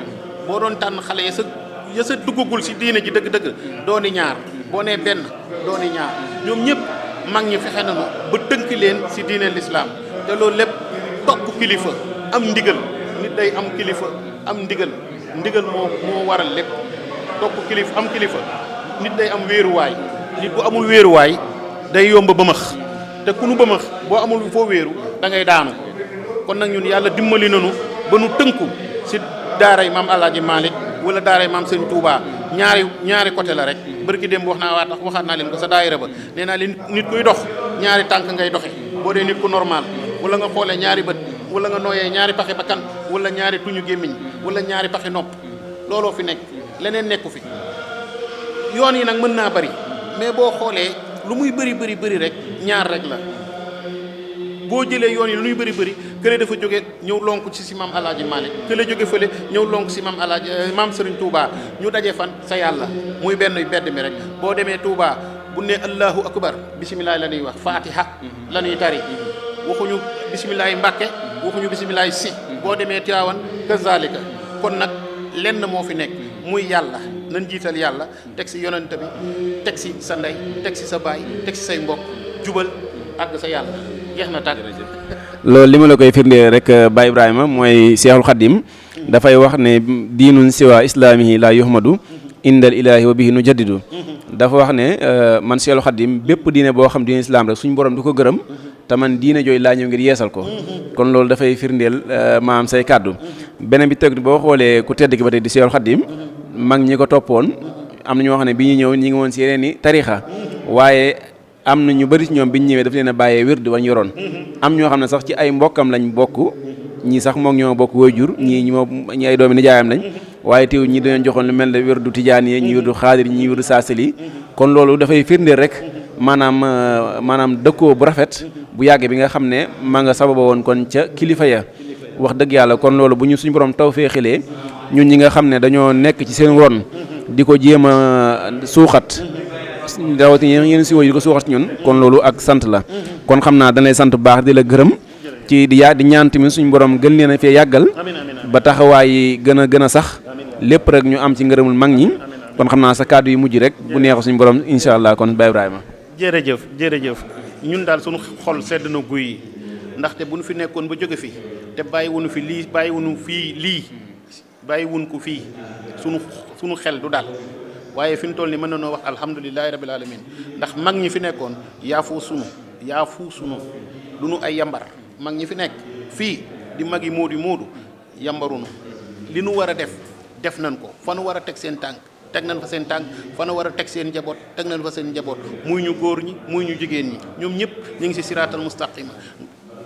S7: boo doon tànn xale ya sa duggagul si diine ji dëgg-dëgg dooni ñaar boo nee benn dooni ñaar ñoom ñëpp mag ñi fexe nañu ba tënk leen si diine l'islam te loolu lépp topp kilifa am ndigal nit day am kilifa am ndigal moo waral lépp topp kilifa am kilifa nit day am wéeruwaay nit bu amul wéeruwaay day yomb bëmëx te ku nu bëmëx boo amul foo wéeru da ngay daanu kon nag ñun yàlla dimbali nañu ba nu tënku si daaray maam Alaaji Malick wala daaray maam Sëñ Touba ñaari côté la rek barki démb waxaat naa leen ko sa daayira ba nee naa leen nit kuy dox ñaari tànk ngay doxe boo dee nit ku normal wala nga xoolee ñaari bët wala nga nooyee ñaari paxi bakkan wala ñaari tuñu gémmiñ wala ñaari paxi nopp looloo fi nekk leneen nekku fi. yoon yi nag mën naa bari mais boo xoolee lu muy bëri rek ñaar rek la boo jëlee yoon yi lu muy bëri kële dafa jóge ñëw lonk ci si maam Alaaji Malick kële jóge fële ñëw lonk si maam Serigne Touba ñu daje fan sa yàlla muy benn bedd mi rek. boo demee Touba bu ne Allahu akbar bisimilah la ñuy wax Fatiha la ñuy tari waxuñu bisimilah Mbàkke waxuñu bisimilah si. boo demee Tiwaawan kazalika kon nag lenn moo fi nekk muy yàlla nañ jiital yàlla teg si yonent bi teg si sa ndey teg si sa baay teg si say mbokk jubal àgg sa yàlla jeex na tàgg.
S1: loolu li ma la koy firndee rek Baye Ibrahima mooy Seexul Xadim dafay wax ne diinun siwa islaamihi la yuhmadu indal ilaahi wa bihi nu jaddidu dafa wax ne man Seexul Xadim bépp diine boo xam diine islam rek suñu borom du ko gërëm te man diine jooyu laa ñëw ngir yeesal ko kon loolu dafay firndeel maam say kàddu beneen bi teg boo xoolee ku tedd ki ba tey di Seexul Xadim mag ñi ko toppoon am na ñoo xam ne bi ñu ñëw ñi ngi woon si yeneen i tarixa waaye am na ñu bëri ci ñoom bi ñu ñëwee daf leen a bàyyee wird wañ yoroon am ñoo xam ne sax ci ay mbokkam lañ bokk ñii sax moom ñoo bokk waajur ñii ay doomi nijaayam lañ waaye teew ñi dañoo joxoon lu mel ne wérdu tijaan yi ñi wérdu xaadir ñi wérdu saasili kon loolu dafay firndeel rek maanaam dëkkoo bu rafet bu yàgg bi nga xam ne maa nga sababa woon kon ca kilifa ya wax dëgg yàlla kon loolu bu ñu suñu borom taw fee xilee ñun ñi nga xam ne dañoo nekk ci seen ron di ko jéem a suuxat rawatina yéen si di ko suuxat ñun kon loolu ak sant la kon xam naa danay sant bu baax di la gërëm ci di ñaan tamit suñu borom gën leen a fee yàggal ba taxawaay yi gën a sax lépp rek ñu am ci ngërëmul mag ñi kon xam naa sa kàddu yu mujj rek bu neexee suñu borom incha allah kon Baye Ibrahima.
S7: jërëjëf ñun daal suñu xol sedd na guy yi ndaxte bu ñu fi nekkoon ba jóge fi te bàyyiwuñu fi lii bàyyiwuñ ko fii suñu xel du daal waaye fi ñu toll ni mën na noo wax alhamdulilahi rabil alamin ndax mag ñi fi nekkoon yaafu sunu du nu ay yambar mag ñi fi nekk fii di mag yi moodu yambarunu li nu war a def nañ ko fa nu war a teg seen tànk teg nañ fa seen tànk fa nu war a teg seen njaboot teg nañ fa seen njaboot muy ñu góor ñi muy ñu jigéen ñi ñoom ñëpp ñu ngi si siraatal mustaqima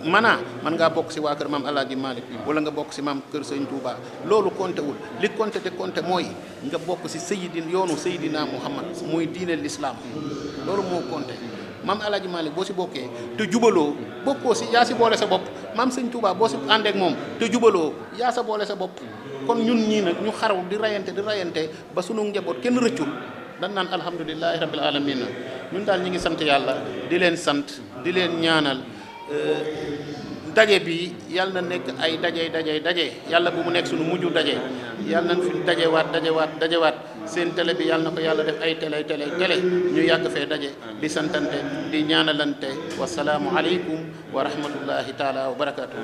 S7: man ngaa bokk si waa kër maam Alaaji Malick wala nga bokk si maam kër Sëñ Touba loolu compté wul li compté te compté mooy nga bokk si yoonu Seydina Muhammad muy diine l'islam loolu moo compté maam Alaaji Malick boo si bokkee te jubaloo bokkoo si yaa si boole sa bopp maam Sëñ Touba boo si àndeek moom te jubaloo yaa sa boole sa bopp kon ñun ñii nag ñu xaraw di rayante ba sunu njaboot kenn rëccul dan naan alhamdulilahi rabbil alamin ñun daal ñi ngi sant yàlla di leen sant di leen ñaanal daje bi yàlla na nekk ay daje yàlla bu mu nekk suñu mujju daje yàlla nañ fi dajewaat seen télé bi yàlla na ko yàlla def ay télé ñu yàgg fee daje di santante di ñaanalante wasalaamu aleykum wa rahmatullahi taala wa barakatuh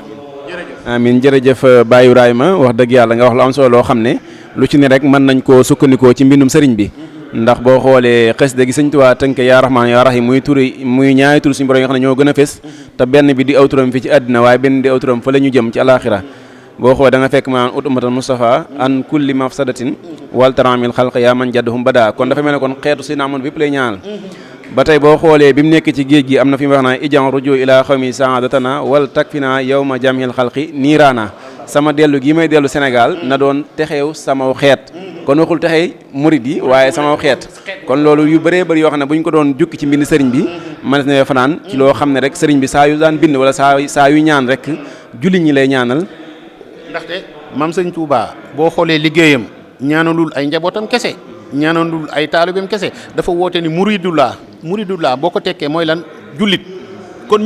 S7: jërëjëf.
S1: amiin jërëjëf Baye Ibrahima wax dëgg yàlla nga wax lu am solo loo xam ne lu ci ne rek mën nañ koo sukkandikoo ci mbindum sëriñ bi ndax boo xoolee xasida gi Sëñ Tuubaa tënk yaa rahmaan yaa rahim muy ñaari tur suñu borom yoo xam ne ñoo gën a fés te benn bi di aw turam fi ci àddina waaye benn di aw turam fa la ñu jëm ci alaxira boo xoolee da nga fekk maanaam ut ummatan Mustafa an kulli mafsadatin wal taramil xalq yaa man jaddahum bada kon dafa mel ne kon xeetu si naamoon bépp lay ñaanal ba tey boo xoolee bi mu nekk ci géej gi am na fi mu wax naa ijan rujo ila xawmi saadatana wal takfina yawma jamhil xalqi niiraana sama dellu gi may dellu Sénégal na doon texeew sama xeet kon waxul texee murid yi waaye sama xeet kon loolu yu bëree bëri yoo xam ne bu ñu ko doon jukki ci mbind sëriñ bi man na fanaan ci loo xam ne rek sëriñ bi saa yu daan bind wala saa yu ñaan rek julli ñi lay ñaanal.
S7: ndaxte maam Sëñ Touba boo xoolee liggéeyam ñaanalul ay njabootam kese ñaanalul ay taalibeem kese dafa woote ni muridullah boo ko tekkee mooy lan jullit kon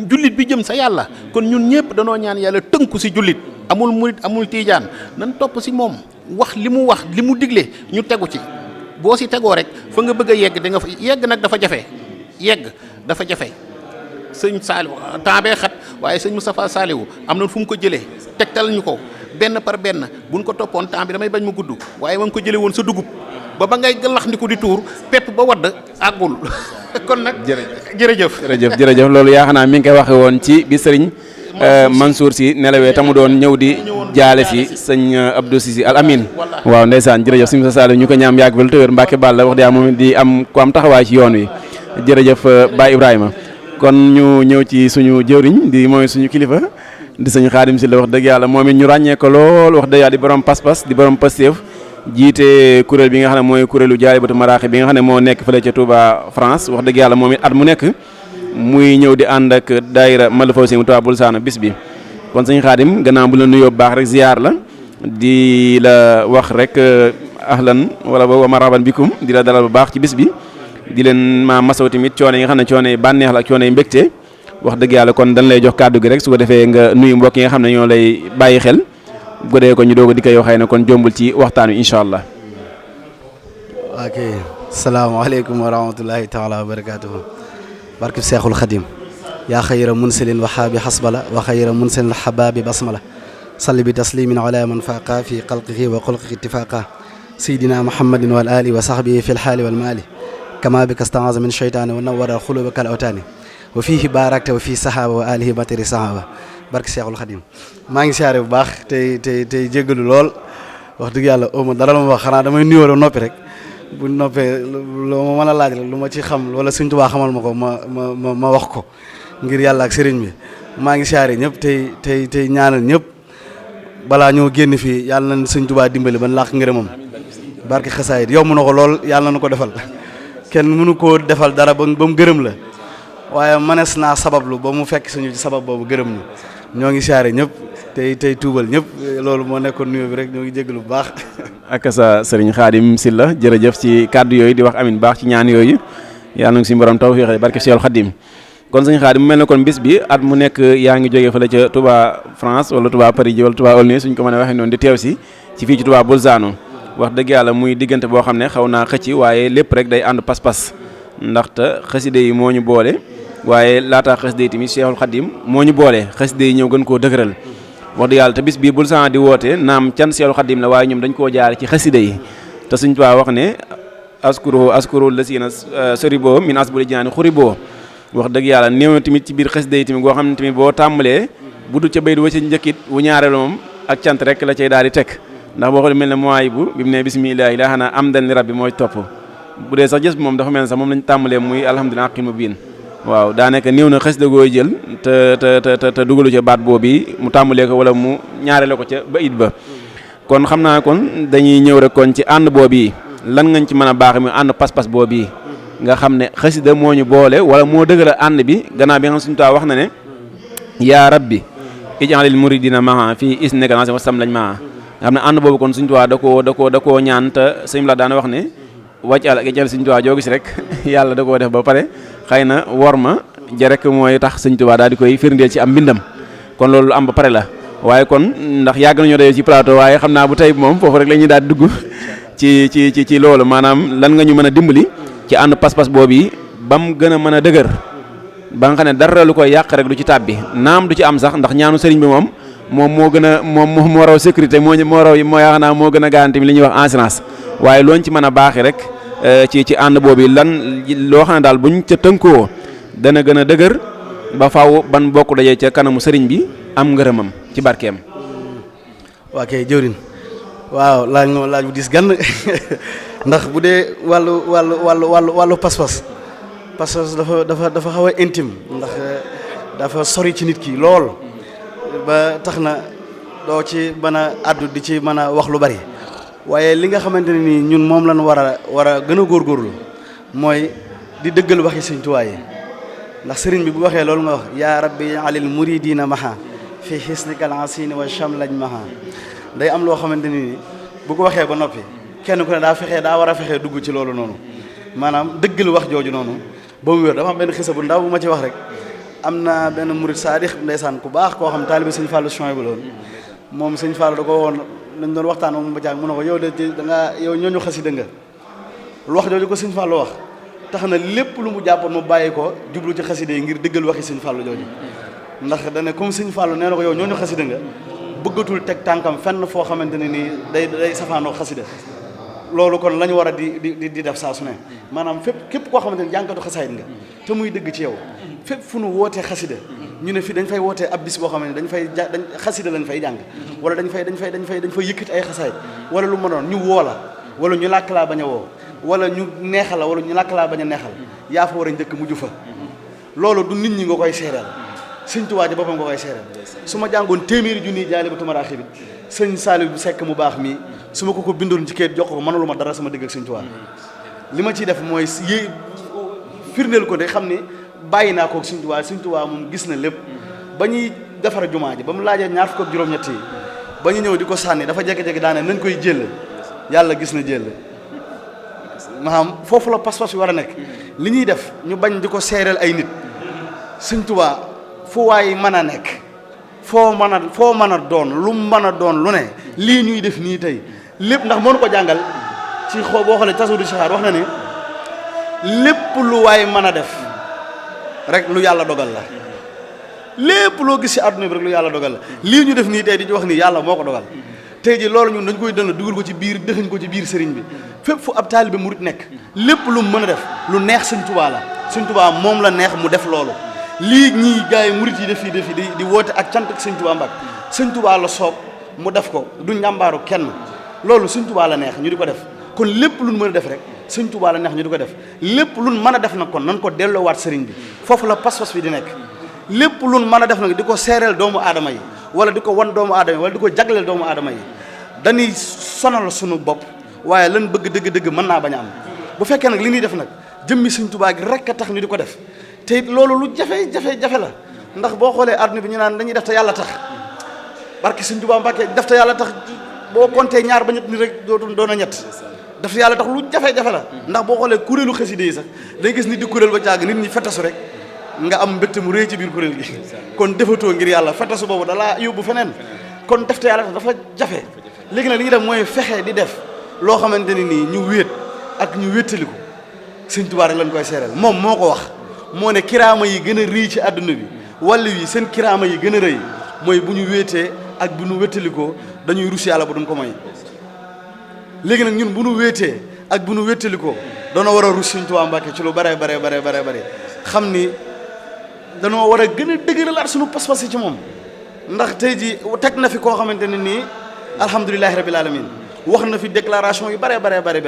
S7: jullit bi jëm sa yàlla kon ñun ñëpp danoo ñaan yàlla tënku si jullit amul murit amul tiijaan nan topp si moom wax li mu digle ñu tegu ci boo si tegoo rek fa nga bëgg a yegg da nga fa yegg nag dafa jafe sëñ Saliou temps bee xat waaye sëñ Moustapha Saliou am na fu mu ko jëlee tegtal ñu ko benn par benn buñ ko toppoon temps bi damay bañ ma gudd waaye ma ngi ko jëlee woon sa dugub ba ngay gëllax ndiku di tuur pepp ba wadd àggul kon nag jërëjëf loolu yaa xanaa mi ngi koy waxe woon ci bi sëriñ Mansour si nelawee tamu doon ñëw di jaale si sëñ Abdou Sisi Al Amin waaw ndeysaan jërëjëf sëñ Moussa Sall ñu ko ñaam yàgg bal tëwér Mbàkke Balla wax dëgg moom di am ku am taxawaay ci yoon wi jërëjëf Baye Ibrahima kon ñu ñëw ci suñu jëwriñ di mooy suñu kilifa di sëñ Xaadim si la wax dëgg yàlla moom it ñu ràññee ko lool wax dëgg yàlla di borom pas-pas di borom Pastef jiite kuréel bi nga xam ne mooy kuréelu Jaalibatu Maraaxib bi nga xam ne moo nekk fële ca Touba France wax dëgg yàlla moom it at mu nekk muy ñëw di ànd ak daayira Matlaboul Fawzayni Touba Boulsana bis bi kon sëñ Xaadim gannaaw bu la nuyoo bu baax rek ziar la di la wax rek ahlan wala wa marhaban bikum di la dalal bu baax ci bis bi di leen masaw tamit coono yi nga xam ne coono yi bànneex la ak coono yi mbégte wax dëgg yàlla kon dañ lay jox kàddu gi rek su ko defee nga nuyu mbokk yi nga xam ne ñoo lay bàyyi xel bu ko defee ko ñu doog a di ko yow xëy na kon jombul ci waxtaan wi incha allah.
S8: ok salaamaaleykum wa rahmatullahi taala wa barakatuhu barkib seexul xadim yaa xayra munsilin waxaabi xasbala wa xayra munsilin xabaabi basmala salli bi taslimin ala man faqa fi xalqihi wa xulqihi ittifaqa sayidina muhammadin wal ali wa sahbihi fi lxaali wal maali kama bi kastaaz min cheytaani wa nawara xuluba kal awtaani wa fiihi baarakta wa fii sahaba wa alihi batiri sahaba barke seexul xadim maa ngi siyaare bu baax tey jéggalu lool wax dëgg yàlla oma dara la ma wax xanaa damay nuyoo noppi rek bu noppee lu ma mën a laaj rek lu ma ci xam wala Sëñ Tuubaa xamal ma ko ma wax ko ngir yàlla ak sëriñ bi maa ngi siyaare ñëpp tey ñaanal ñëpp balaa ñoo génn fii yàlla na sëñ Tuubaa dimbali ban làq ngërëmam barke xasaayit yomb na ko lool yàlla na ko defal kenn mënu koo defal dara ba mu gërëm la waaye mënees naa sabablu ba mu fekk suñu ci sabab boobu gërëm ñu ñoo ngi siyaare ñëpp tey tuubal ñëpp loolu moo nekkoon nuyoo bi rek ñoo ngi jégalu bu baax.
S1: ak sa sëriñ Xaadim Sylla jërëjëf ci kàddu yooyu di wax amin baax ci ñaan yooyu yàlla na si borom tawfiix barke Seexul Xaadim kon sëñ Xaadim mu mel ne kon bis bi at mu nekk yaa ngi jógee fële ca Touba France wala Touba Paris ji wala Touba Aulnay suñ ko mën a waxee noonu di teew si ci fii ci Touba Bolzano wax dëgg yàlla muy diggante boo xam ne xaw naa xëcc waaye lépp rek day ànd pas-pas ndaxte xaside yi moo ñu boole waaye laataa xaside yi tamit Seexul Xaadim moo ñu boole xaside yi ñëw gën koo dëgëral wax dëgg yàlla te bis bii Bolzano di woote naam can Seexul Xaadim la waaye ñoom dañ koo jaare ci xaside yi te suñ Tuubaa wax ne askuru la siina soribo min asbuli jinaani xuriboo wax dëgg yàlla néew na tamit ci biir xasida yi tamit goo xam ne tamit boo tàmbalee bu du ca bayit wa ca njëkkit wu ñaareelu moom ak cant rek la cay daal di teg ndax boo xoolee mel ne mooy bu bi mu ne bismillaahi laa xanaa am dan li rabbi mooy topp bu dee sax jës bi moom dafa mel ne sax moom lañ tàmbalee muy alhamdulilah aqil mu biin waaw daanaka néew na xasida gooy jël te dugalu ca baat boobu mu tàmbalee ko wala mu ñaareele ko ca bayit ba kon xam naa kon dañuy ñëw rek kon ci ànd boobu lan ngañ ci mën a baax muy ànd pas-pas boobu nga xam ne xasida moo ñu boole wala moo dëgëral ànd bi gannaaw bi nga xam suñu taa wax na ne yaa rabbi ij'alil muridina maa fii isnika wa sam lañ maa nga xam ne ànd boobu kon suñu taa da koo ñaan te sëñ la daana wax ne wàccal ak ij'al suñu taa joo gis rek yàlla da koo def ba pare xëy na wor ma ja rek mooy tax sëñ Tuubaa daal di koy firndeel ci am mbindam kon loolu am ba pare la waaye kon ndax yàgg nañoo dayoo ci plateau waaye xam naa bu tey moom foofu rek la ñuy daal di dugg ci loolu maanaam lan nga ñu mën a dimbali ci ànd pas-pas boobu yi ba mu gën a mën a dëgër ba nga xam ne dara lu koy yàq rek du ci tàbbi naam du ci am sax ndax ñaanu sëriñ bi moom moo gën a moo raw sécurité moo raw moo yaakaar naa moo gën a garanti li ñuy wax assurance waaye looñ ci mën a baaxee rek ci ànd boobu lan loo xam ne daal buñ ca tënkoo dana gën a dëgër ba faaw ban bokk dajee ca kanamu sëriñ bi am ngërëmam ci barkeem.
S8: waa kay jëwrin waaw laaj bu dis gan ndax bu dee wàllu pas-pas dafa xaw a intime ndax dafa sori ci nit ki lool ba tax na doo ci mën a àddu di ci mën a wax lu bari waaye li nga xamante ne nii ñun moom lañ war a gën a góorgóorlu mooy di dëggal waxi sëñ Tuubaa yi ndax sëriñ bi bu waxee loolu nga wax yaa rabbi alil muridina maha fi hisnikal asini wa shamlañ maha day am loo xamante ni bu ko waxee ba noppi kenn ku ne daa war a fexee dugg ci loolu noonu maanaam dëggal wax jooju noonu ba mu wér dafa am benn xisa bu ndaw bu ma ci wax rek am na benn murid saadix ndeysaan ku baax koo xam taalibe sëñ Fallou Chouaïbou la woon moom sëñ Fallou da ko woon dañ doon waxtaan moom ba caag mu ne ko yow de yow ñooñu xasida nga lu wax jooju ko sëñ Fallou wax tax na lépp lu mu jàppoon mu bàyyi ko jublu ci xasida yi ngir dëggal waxi sëñ Fallou jooju ndax dane comme sëñ Fallou nee na ko yow ñooñu xasida nga bëggatul teg tànkam fenn foo xamante ne nii day safaanoo xasida loolu kon la ñu war a di def saa su ne maanaam képp koo xamante ne jànkatu xasaayit nga te muy dëgg ci yow fépp fu nu wootee xasida ñu ne fii dañ fay wootee ab bis boo xam ne dañ xasida lañ fay jàng wala dañ fay yëkkati ay xasaayit wala lu ma doon ñu woo la wala ñu làkk laa bañ a woo wala ñu neexal la wala ñu làkk laa bañ a neexal yaa fa war a njëkk mujj fa loolu du nit ñi nga koy seereel sëñ Tuubaa ji boppam nga koy seereel su ma jàngoon téeméeri junniy Jaalibatu Maraaxib sëñ Saliou bu Sekk mu baax mii su ma ko bindoon ci kayit jox ko mënalu ma dara sama digg ak sëñ Tuubaa li ma ciy def mooy firndeel ko de xam ni bàyyi naa ko ak sëñ Tuubaa moom gis na lépp ba ñuy defar jumaa ji ba mu laajee ñaar fukk ak juróom-ñett yi ba ñu ñëw di ko sànni dafa jékki-jékki daane nañ koy jël yàlla gis na jël maanaam foofu la pas-pas bi war a nekk li ñuy def ñu bañ di ko seereel ay nit sëñ Tuubaa fu waay mën a nekk foo mën a doon lu mën a doon lu ne lii ñuy def nii tey lépp ndax mënu ko jàngal ci boo xoolee tasawudu saxaar wax na ni lépp lu waay mën a def rek lu yàlla dogal la lépp loo gis ci àdduna bi rek lu yàlla dogal la lii ñu def nii tey di ci wax nii yàlla moo ko dogal tey ji loolu ñun dañ koy dënn dugal ko ci biir dëxañ ko ci biir sëriñ bi fépp fu ab taalibe murit nekk lépp lu mën a def lu neex sëñ Tuubaa la sëñ Tuubaa moom la neex mu def loolu lii ñii gars yi murit yi def fii di woote ak cant ak sëñ Tuubaa mbag sëñ Tuubaa la soob mu def ko du njàmbaaru kenn loolu sëñ Tuubaa la neex ñu di ko def kon lépp luñ mën a def rek sëñ Tuubaa la neex ñu di ko def lépp luñ mën a def nag kon nan ko delloowaat sëriñ bi foofu la pas-pas bi di nekk lépp luñ mën a def nag di ko seereel doomu aadama yi wala di ko wan doomu aadama yi wala di ko jagleel doomu aadama yi dañuy sonal sunu bopp waaye lan bëgg dëgg-dëgg mën naa bañ a am bu fekkee nag li ñuy def nag jëmmi Sëñ Tuubaa gi rek a tax ñu di ko def te it loolu lu jafe la ndax boo xoolee àdduna bi ñu naan dañuy def te yàlla tax barke Sëñ Tuubaa Mbàkke def te yàlla tax boo compté ñaar ba ñett ni rek doon a ñett def te yàlla tax lu jafe-jafe la ndax boo xoolee kuréelu xasida yi sax day gis nit di kuréel ba caag nit ñi fetasu rek nga am mbégte mu rëy ci biir kuréel gi kon defatoo ngir yàlla fetasu boobu dalaa yóbbu feneen kon def te yàlla tax dafa jafe léegi nag li ñuy def mooy fexe di def loo xamante ni nii ñu wéet ak ñu wéttaliku Sëñ Tuubaa rek lañ koy seeral moom moo ko wax moo ne kiraama yi gën a rëy ci àdduna bi wàllu yi seen kiraama yi gën a rëy mooy bu ñu wéetee ak bu ñu wéttalikoo dañuy rus yàlla ba duñ ko moy léegi nag ñun bu ñu wéetee ak bu ñu wéttalikoo danoo war a rus Sëñ Tuubaa Mbàkke ci lu bare xam ni danoo war a gën a dëgëralaat suñu pas-pas yi ci moom ndax tey ji teg na fi koo xamante ne nii alhamdulilahi rabil alamin wax na fi déclaration yu bare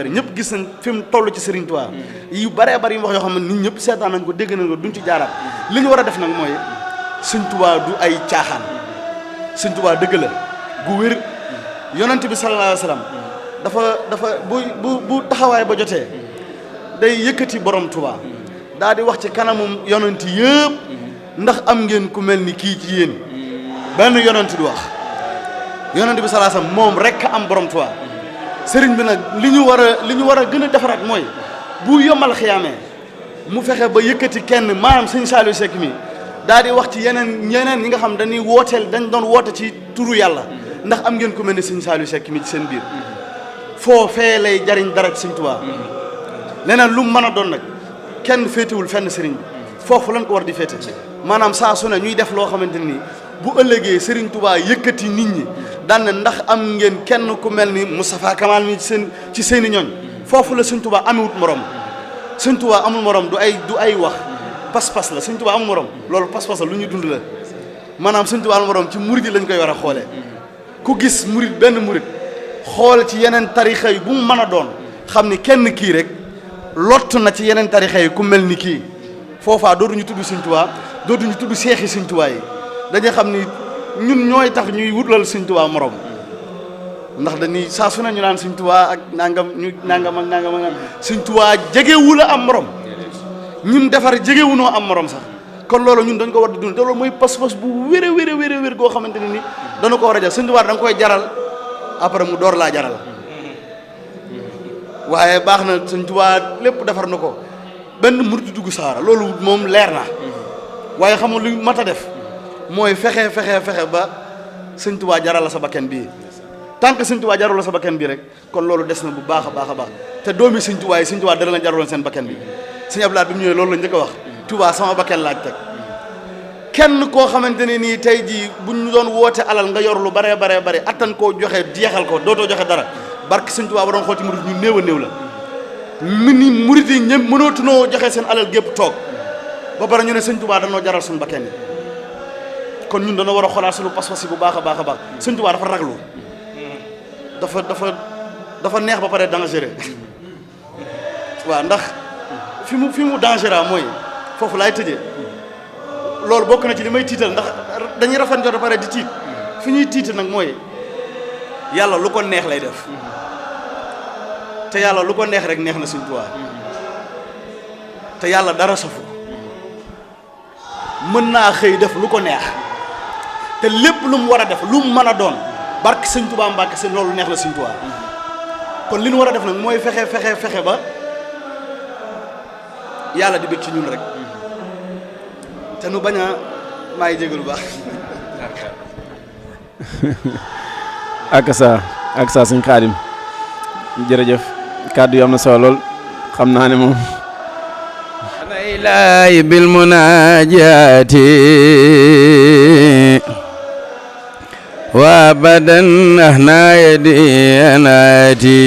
S8: ñëpp gis nañ fi mu toll ci Serigne Touba yu bare yu wax yoo xam ne nit ñëpp seetaan nañ ko dégg nañ ko duñ ci jaaraat li ñu war a def nag mooy Sëñ Touba du ay caaxaan Sëñ Touba dëgg la gu wér yonent bi sallallahu alayhi wa sallam dafa bu taxawaay ba jotee day yëkkati borom Touba daa di wax ci kanamum yonent yëpp ndax am ngeen ku mel ni kii ci yéen benn yonent du wax yonent bi sallallahu alayhi wa sallam moom rek am borom Touba sëriñ bi nag li ñu war a gën a defaraat mooy bu yombal xiyaamee mu fexe ba yëkkati kenn maanaam Sëñ Saliou Seck mi daal di wax ci yeneen ñi nga xam dañuy dañ doon woote ci turu yàlla ndax am ngeen ku mel ni Sëñ Saliou Seck mi ci seen biir foofee lay jariñ dara ci Sëñ Touba leneen lu mu mën a doon nag kenn féetewul fenn sëriñ bi foofu lañ ko war di féete maanaam saa su ne ñuy def loo xamante ni bu ëllëgee Sëriñ Touba yëkkati nit ñi daan ne ndax am ngeen kenn ku mel ni Moustapha Kamal mi ci seeni ñooñ foofu la Sëñ Touba amewut morom Sëñ Touba amul morom du ay wax pas-pas la Sëñ Touba amul morom loolu pas-pas la lu ñu dund la maanaam Sëñ Touba amul morom ci murid yi lañ koy war a xoolee ku gis murid benn murid xool ci yeneen tarixa yi bu mu mën a doon xam ni kenn kii rek lott na ci yeneen tarixa yi ku mel ni kii foofaa dootuñu tudd Sëñ Touba dootuñu tudd seexi Sëñ Touba yi dañuy xam ni ñun ñooy tax ñuy wutlal Sëñ Touba morom ndax dañuy saa su ne ñu naan Sëñ Touba ak nangam Sëñ Touba jegewu la am morom ñun defar jegewunoo am morom sax kon loolu ñun dañ ko war di dund te loolu mooy pas-pas bu wér goo xamante ne ni dana ko war a jar Sëñ Touba da nga koy jaral après mu door laa jaral waaye baax na Sëñ Touba lépp defar na ko benn murid dugg saara loolu moom leer na waaye xamul lu mat a def mooy fexe ba Sëñ Touba jaral la sa bakken bii tant que Sëñ Touba jaral la sa bakken bii rek kon loolu des na bu baax a baax te doomi Sëñ Touba yi Sëñ Touba dara la jaraloon seen bakken bi Sëñ Abdou Lahad bi mu ñëwee loolu la njëkk a wax Touba sama bakken laaj teg kenn koo xamante ne nii tey jii bu ñu doon woote alal nga yor lu bare attan koo joxe jeexal ko dootoo joxe dara barke Sëñ Touba ba doon xool ci murid ñu néew a néew la ni murid yi ñëpp mënootunoo joxe seen alal gépp toog ba pare ñu ne Sëñ Touba danoo jaral suñu bakken yi kon ñun dana war a xoolaat suñu pas-pas yi bu baax a baax Sëñ Touba dafa raglu dafa neex ba pare dangereux waaw ndax fi mu dangereux mooy foofu laay tëjee loolu bokk na ci li may tiital ndax dañuy rafet jot ba pare di tiit fi ñuy tiit nag mooy yàlla lu ko neex lay def te yàlla lu ko neex rek neex na Sëñ Touba te yàlla dara safu mën naa xëy def lu ko neex te lépp lu mu war a def lu mu mën a doon barke Sëñ Touba Mbàkke seen loolu neex na Sëñ Touba kon li ñu war a def nag mooy fexe ba yàlla di bëgg ci ñun rek te nu bañ a maa ngi jégalu baax.
S1: ak sa Sëñ Xaadim jërëjëf kàddu yi am na solo lool xam naa ne moom. ana ilaahi bil munaajaati wa badan ahna yadi anaati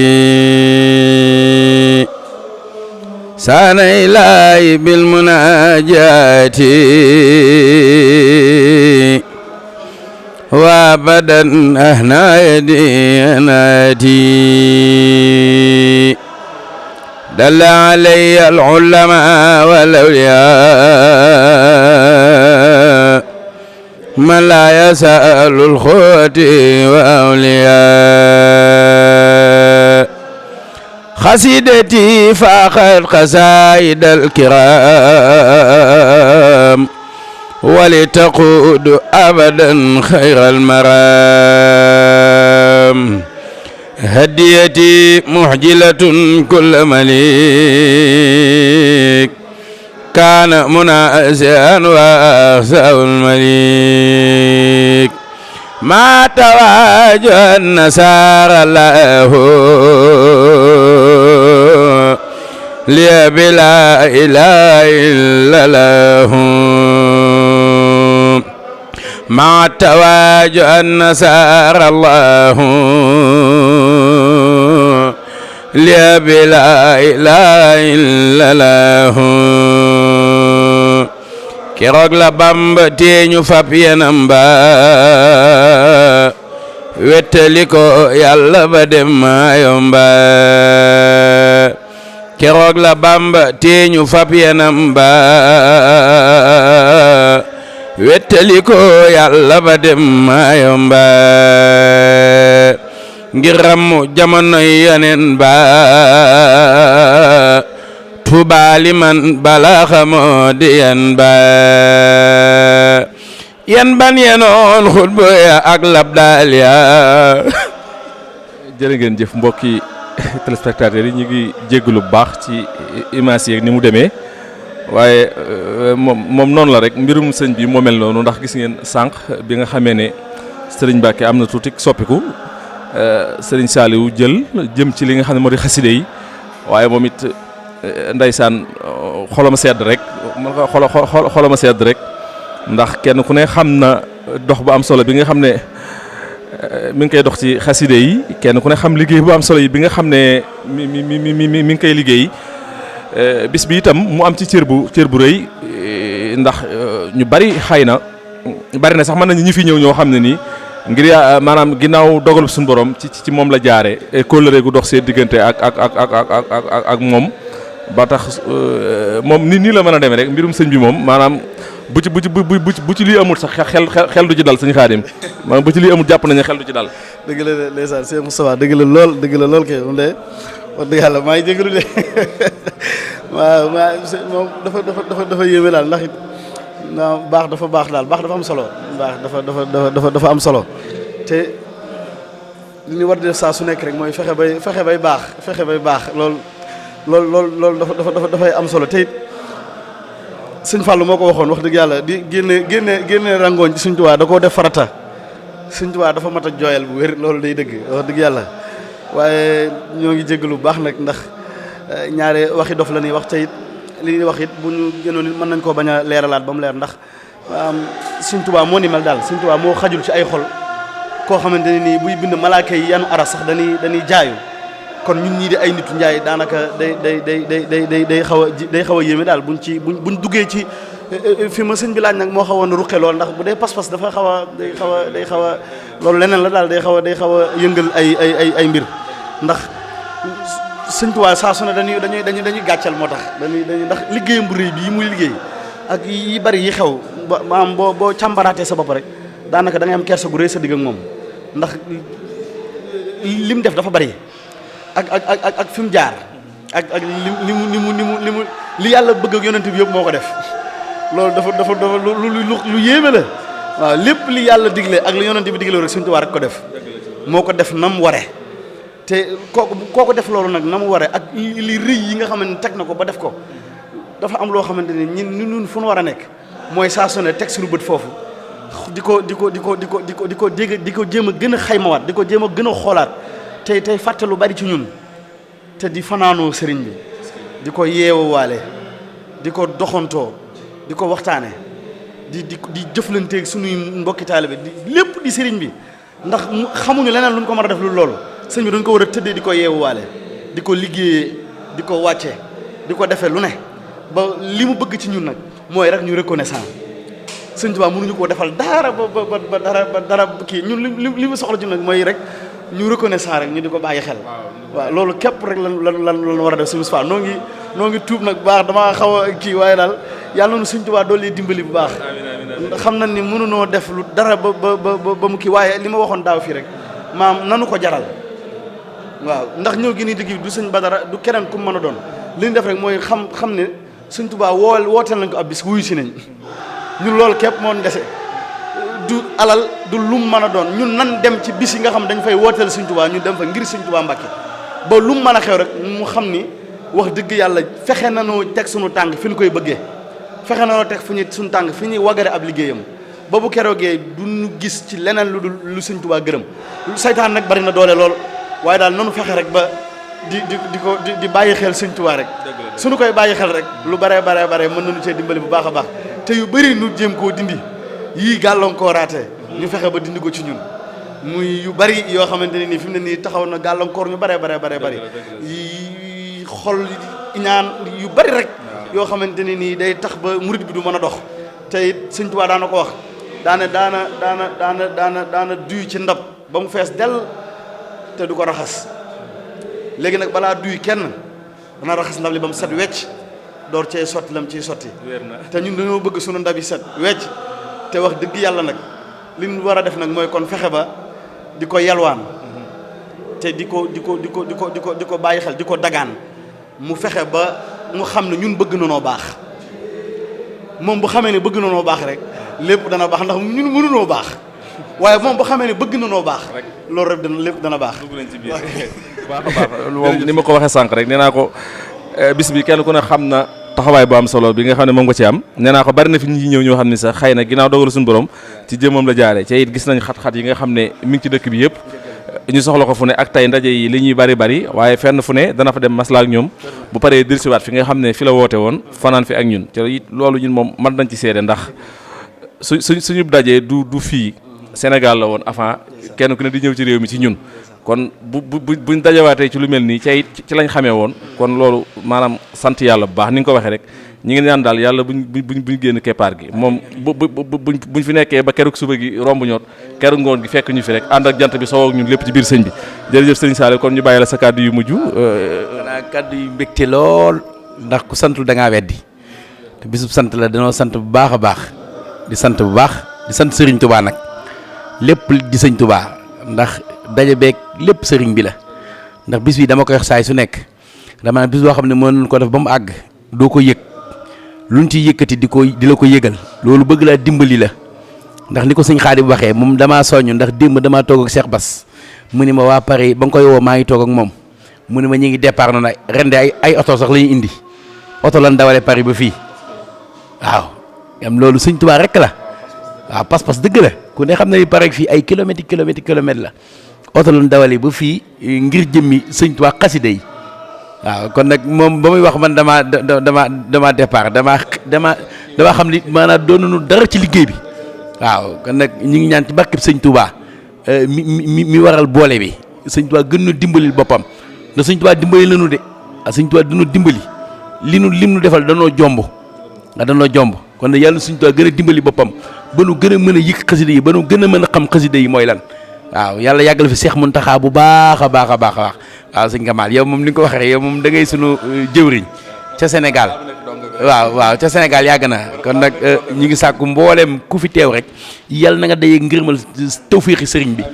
S1: sana ilaahi bil munaajaati wa badan ahna yadi anaati dalla alayya al ulama wal awliya
S9: من لا يسأل الخوت وأولياء خسيدتي فاقت قصائد الكرام ولتقود أبدا خير المرام هديتي محجلة كل مليك كان منازعا وأخزى المليك ما تواجه النصارى الله لي بلا إله إلا الله مع تواجه النصارى الله لي بلا إله إلا الله keroog la Bamba teeñu fab yenam ba wettali ko Yàlla ba dem Mayomba keroog la Bamba teeñu fab yenam ba wettali ko Yàlla ba dem Mayomba ngir ramu jamonoy Yonent ba Tuubaa liman balagha moo di yan ba yan ban yenoon xutba ya ak labdaal ya.
S3: jërë ngeen jëf mbokki téléspectateurs yi ñu ngi jéggalu bu baax ci image yeeg ni mu demee waaye moom noonu la rek mbirum sëñ bi moo mel noonu ndax gis ngeen sànq bi nga xamee ne sëriñ Mbacke am na tuuti soppiku sëriñ Saliou jëm ci li nga xam ne moo di xaside yi waaye moom it ndeysaan xolama sedd rek xolama sedd rek ndax kenn ku ne xam na dox bu am solo bi nga xam ne mi ngi koy dox ci xaside yi kenn ku ne xam liggéey bu am solo yi bi nga xam ne mi ngi koy liggéey bis bi itam mu am ci cër bu rëy ndax ñu bari xëy na bari na sax mën nañu ñi fi ñëw ñoo xam ne nii ngir maanaam ginnaaw dogal suñu borom ci moom la jaare kóllëre gu dox seen diggante ak moom ba tax moom nii la mën a demee rek mbirum sëñ bi moom maanaam bu ci lii amul sax xel du ci dal sëñ Xaadim maanaam bu ci lii amul jàpp nañu xel du ci dal.
S8: dëgg la ndeysaan Cheikh Moustapha dëgg la lool kay moom de wax dëgg yàlla maa ngi jégalu de waaw moom dafa yéeme daal ndax it baax dafa baax daal baax dafa am solo baax dafa am solo te li ñu war di def saa su nekk rek mooy fexe bay baax loolu dafay am solo te it sëñ Fallou moo ko waxoon wax dëgg yàlla di génne rangooñ ci Sëñ Tuubaa da koo def farata Sëñ Tuubaa dafa mat a jooyal bu wér loolu day dëgg wax dëgg yàlla waaye ñoo ngi jéggalu bu baax nag ndax ñaare waxi dof la ñuy wax te it li ñuy wax it bu ñu gënoon it mën nañ koo bañ a leeralaat ba mu leer ndax Sëñ Tuubaa moo ni mel daal Sëñ Tuubaa moo xajul ci ay xol koo xamante ne nii buy bind malaaka yi yanu aras sax dañuy jaayu kon ñun ñii di ay nitu njaay daanaka day xaw a yéeme daal buñ duggee ci fi ma sëñ bi laaj nag moo xawoon ruqe lool ndax bu dee pas-pas dafa day xaw a loolu leneen la daal day xaw a yëngal ay mbir ndax sëñ Tuubaa saa su ne dañuy gàccal moo tax dañuy ndax liggéeyam bu rëy bi yi muy liggéey ak yi bari yi xew maanaam boo càmbaraatee sa bopp rek daanaka da ngay am kersa gu rëy sa digg ak moom ndax lim def dafa bari ak fi mu jaar ak li yàlla bëgg ak yonent bi yëpp moo ko def loolu dafa lu yéeme la waaw lépp li yàlla digle ak li yonent bi digle rek Sëñ Tuubaa rek ko def moo ko def na mu ware te kooku def loolu nag na mu ware ak li rëy yi nga xam ne teg na ko ba def ko dafa am loo xamante ne ñun fu nu war a nekk mooy saa su ne teg suñu bët foofu di ko jéem a gën a xaymawaat di ko jéem a gën a xoolaat tey fàtte lu bari ci ñun te di fanaanoo sëriñ bi di ko yeewawaale di ko doxantoo di ko waxtaane di jëflanteeg suñuy mbokki taalibe lépp di sëriñ bi ndax xamuñu leneen lu ñu ko mën a def lu loolu sëriñ bi dañ ko war a tëddee di ko yeewawaale di ko liggéeyee di ko wàcce di ko defee lu ne ba li mu bëgg ci ñun nag mooy rek ñu reconnaissant sëriñ Tuubaa mënuñu koo defal dara ba dara kii ñun li mu soxla ci nag mooy rek ñu reconnaissant rek ñu di ko bàyyi xel waaw loolu képp rek lan war a def suñu Moustapha noo ngi tuub nag baax damaa xaw a kii waaye daal yàlla na Sëñ Tuubaa doole dimbali bu baax xam na ni mënunoo def lu dara ba mu kii waaye li ma waxoon daaw fii rek maam nanu ko jaral waaw ndax ñëw gi nii digg du sëñ Badara du keneen ku mën a doon li ñu def rek mooy xam ne sëñ Tuubaa wooteel nañ ko ab bis wuyu si nañ ñun loolu képp moo dese du alal du lum mën a doon ñun nan dem ci bis yi nga xam dañ fay wooteel sëñ Tuubaa ñu dem fa ngir sëñ Tuubaa Mbàkke ba lum mën a xew rek mu xam ni wax dëgg yàlla fexe nañoo teg suñu tànk fi ñu koy bëggee fexe nañoo teg suñu tànk fi ñuy wagare ab liggéeyam ba bu keroogee du ñu gis ci leneen lu dul lu sëñ Tuubaa gërëm saytaan nag bari na doole lool waaye daal nanu fexe rek ba di bàyyi xel sëñ Tuubaa rek suñu koy bàyyi xel rek lu bare mën nañu cee dimbali bu baax a baax te yu bëri nu jéem koo dindi yii gàllankooraate ñu fexe ba dindi ko ci ñun muy yu bëri yoo xamante ne nii fi mu ne nii taxaw na gàllankoor ñu bare yi xol ñaan yu bëri rek yoo xamante ne nii day tax ba murit bi du mën a dox te it sëñ Tuubaa daana ko wax daana duy ci ndab ba mu fees dell te du ko raxas léegi nag balaa duy kenn dana raxas ndab li ba mu set wecc door cee sotti lam ciy sotti te ñun dañoo bëgg sunu ndab yi set wecc te wax dëgg yàlla nag li ñu war a def nag mooy kon fexe ba di ko yalwaan te di ko bàyyi xel di ko dagaan mu fexe ba mu xam ne ñun bëgg na noo baax moom bu xamee ne bëgg na noo baax rek lépp dana baax ndax ñun mënunoo baax waaye moom bu xamee ne bëgg na noo baax loolu rek lépp dana baax.
S3: dugg nañ ci biir baax a baax moom ni ma ko waxee sànq rek nee naa ko bis bi kenn ku ne xam na taxawaay bu am solo bi nga xam ne moom nga ci am nee naa ko bari na fi ñi ñëw ñoo xam ne sax xëy na ginnaaw dogal suñu borom ci jëmmam la jaaree ca it gis nañ xat-xat yi nga xam ne mi ngi ci dëkk bi yëpp ñu soxla ko fu ne ak tey ndaje yi li ñuy bari waaye fenn fu ne dana fa dem maslaa ak ñoom bu paree dellusiwaat fi nga xam ne fi la woote woon fanaan fi ak ñun te it loolu ñun moom mën nañ ci seede ndax suñu dajee du fii Sénégal la woon avant kenn ku ne di ñëw ci réew mi ci ñun kon buñ dajawaatee ci lu mel nii ci lañ xamee woon kon loolu maanaam sant yàlla bu baax ni nga ko waxee rek ñi ngi ñaan daal yàlla buñ génn keppaar gi moom buñ fi nekkee ba keroog suba gi romb ñoot keroog ngoon gi fekk ñu fi rek ànd ak jant bi soo ak ñun lépp ci biir sëñ bi jërëjëf sëñ Saliou kon ñu bàyyi la sa kàddu yu mujj.
S9: xanaa kàddu yu mbégte lool ndax ku santul da ngaa weddi te bisub sant la danoo sant bu baax a baax di sant bu baax di sant Serigne Touba nag lépp di sëñ Touba ndax daje beeg lépp sëriñ bi la ndax bis bi dama koy wax saay su nekk dama bis boo xam ne mën ko def ba mu àgg doo ko yëg luñ ci yëkkati di la ko yëgal loolu bëgg laa dimbali la ndax ni ko sëñ Xaadim waxee moom damaa soññ ndax démb damaa toog ak Cheikh Bass mu ni ma waa Paris ba nga koy woo maa ngi toog ak moom mu ni ma ñu ngi départ noonu ren de ay oto sax la ñuy indi oto lan dawale Paris ba fii waaw am loolu sëñ Tuubaa rek la waaw pas-pas dëgg la ku ne xam ne Paris fii ay kilomètres la oto lan dawale ba fii ngir jëmmi sëñ Tuubaa xasida yi waaw kon nag moom ba muy wax man dama départ dama xam ni maanaam doonunu dara ci liggéey bi waaw kon nag ñu ngi ñaan ci barkeb sëñ Touba mi waral boole bi sëñ Touba gën nu dimbalil boppam ndax sëñ Touba dimbali lanu de sëñ Touba dinu dimbali lim nu defal danoo jomb kon nag yàlla sëñ Touba gën a dimbali boppam ba nu gën a mën a yëg xasida yi ba nu gën a mën a xam xasida yi mooy lan waaw yàlla yàggal fi Seex Muntaxa bu baax a baax waaw sëñ Kamal yow moom ni nga ko waxee rek yow moom da ngay sunu jëwriñ ca Sénégal waaw ca Sénégal yàgg na kon nag ñu ngi sàkku mboolem ku fi teew rek yàlla na nga dayee ngërmal tawféexi sëriñ bi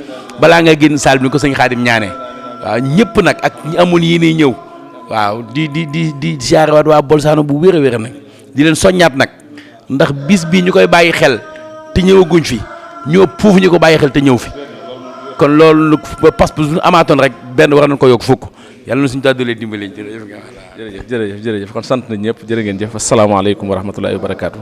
S9: balaa nga génn saal bi ni ko sëñ Xaadim ñaanee waaw ñëpp nag ak ñi amoon yéene ñëw waaw di siyaarewaat waa Bolzano bu wér a wér nag di leen soññaat nag ndax bis bii ñu koy bàyyi xel te ñëwaguñ fi ñoo foofu ñu ko bàyyi xel te ñëw fi kon loolu pas bu ñu amaatoon rek benn war nañ ko yokk fukk yàlla na suñu tàddulee dimbali jërëjëf kon sant nañ ñëpp jërë ngeen jëf asalaamaaleykum wa rahmatullahi wa barakaatu.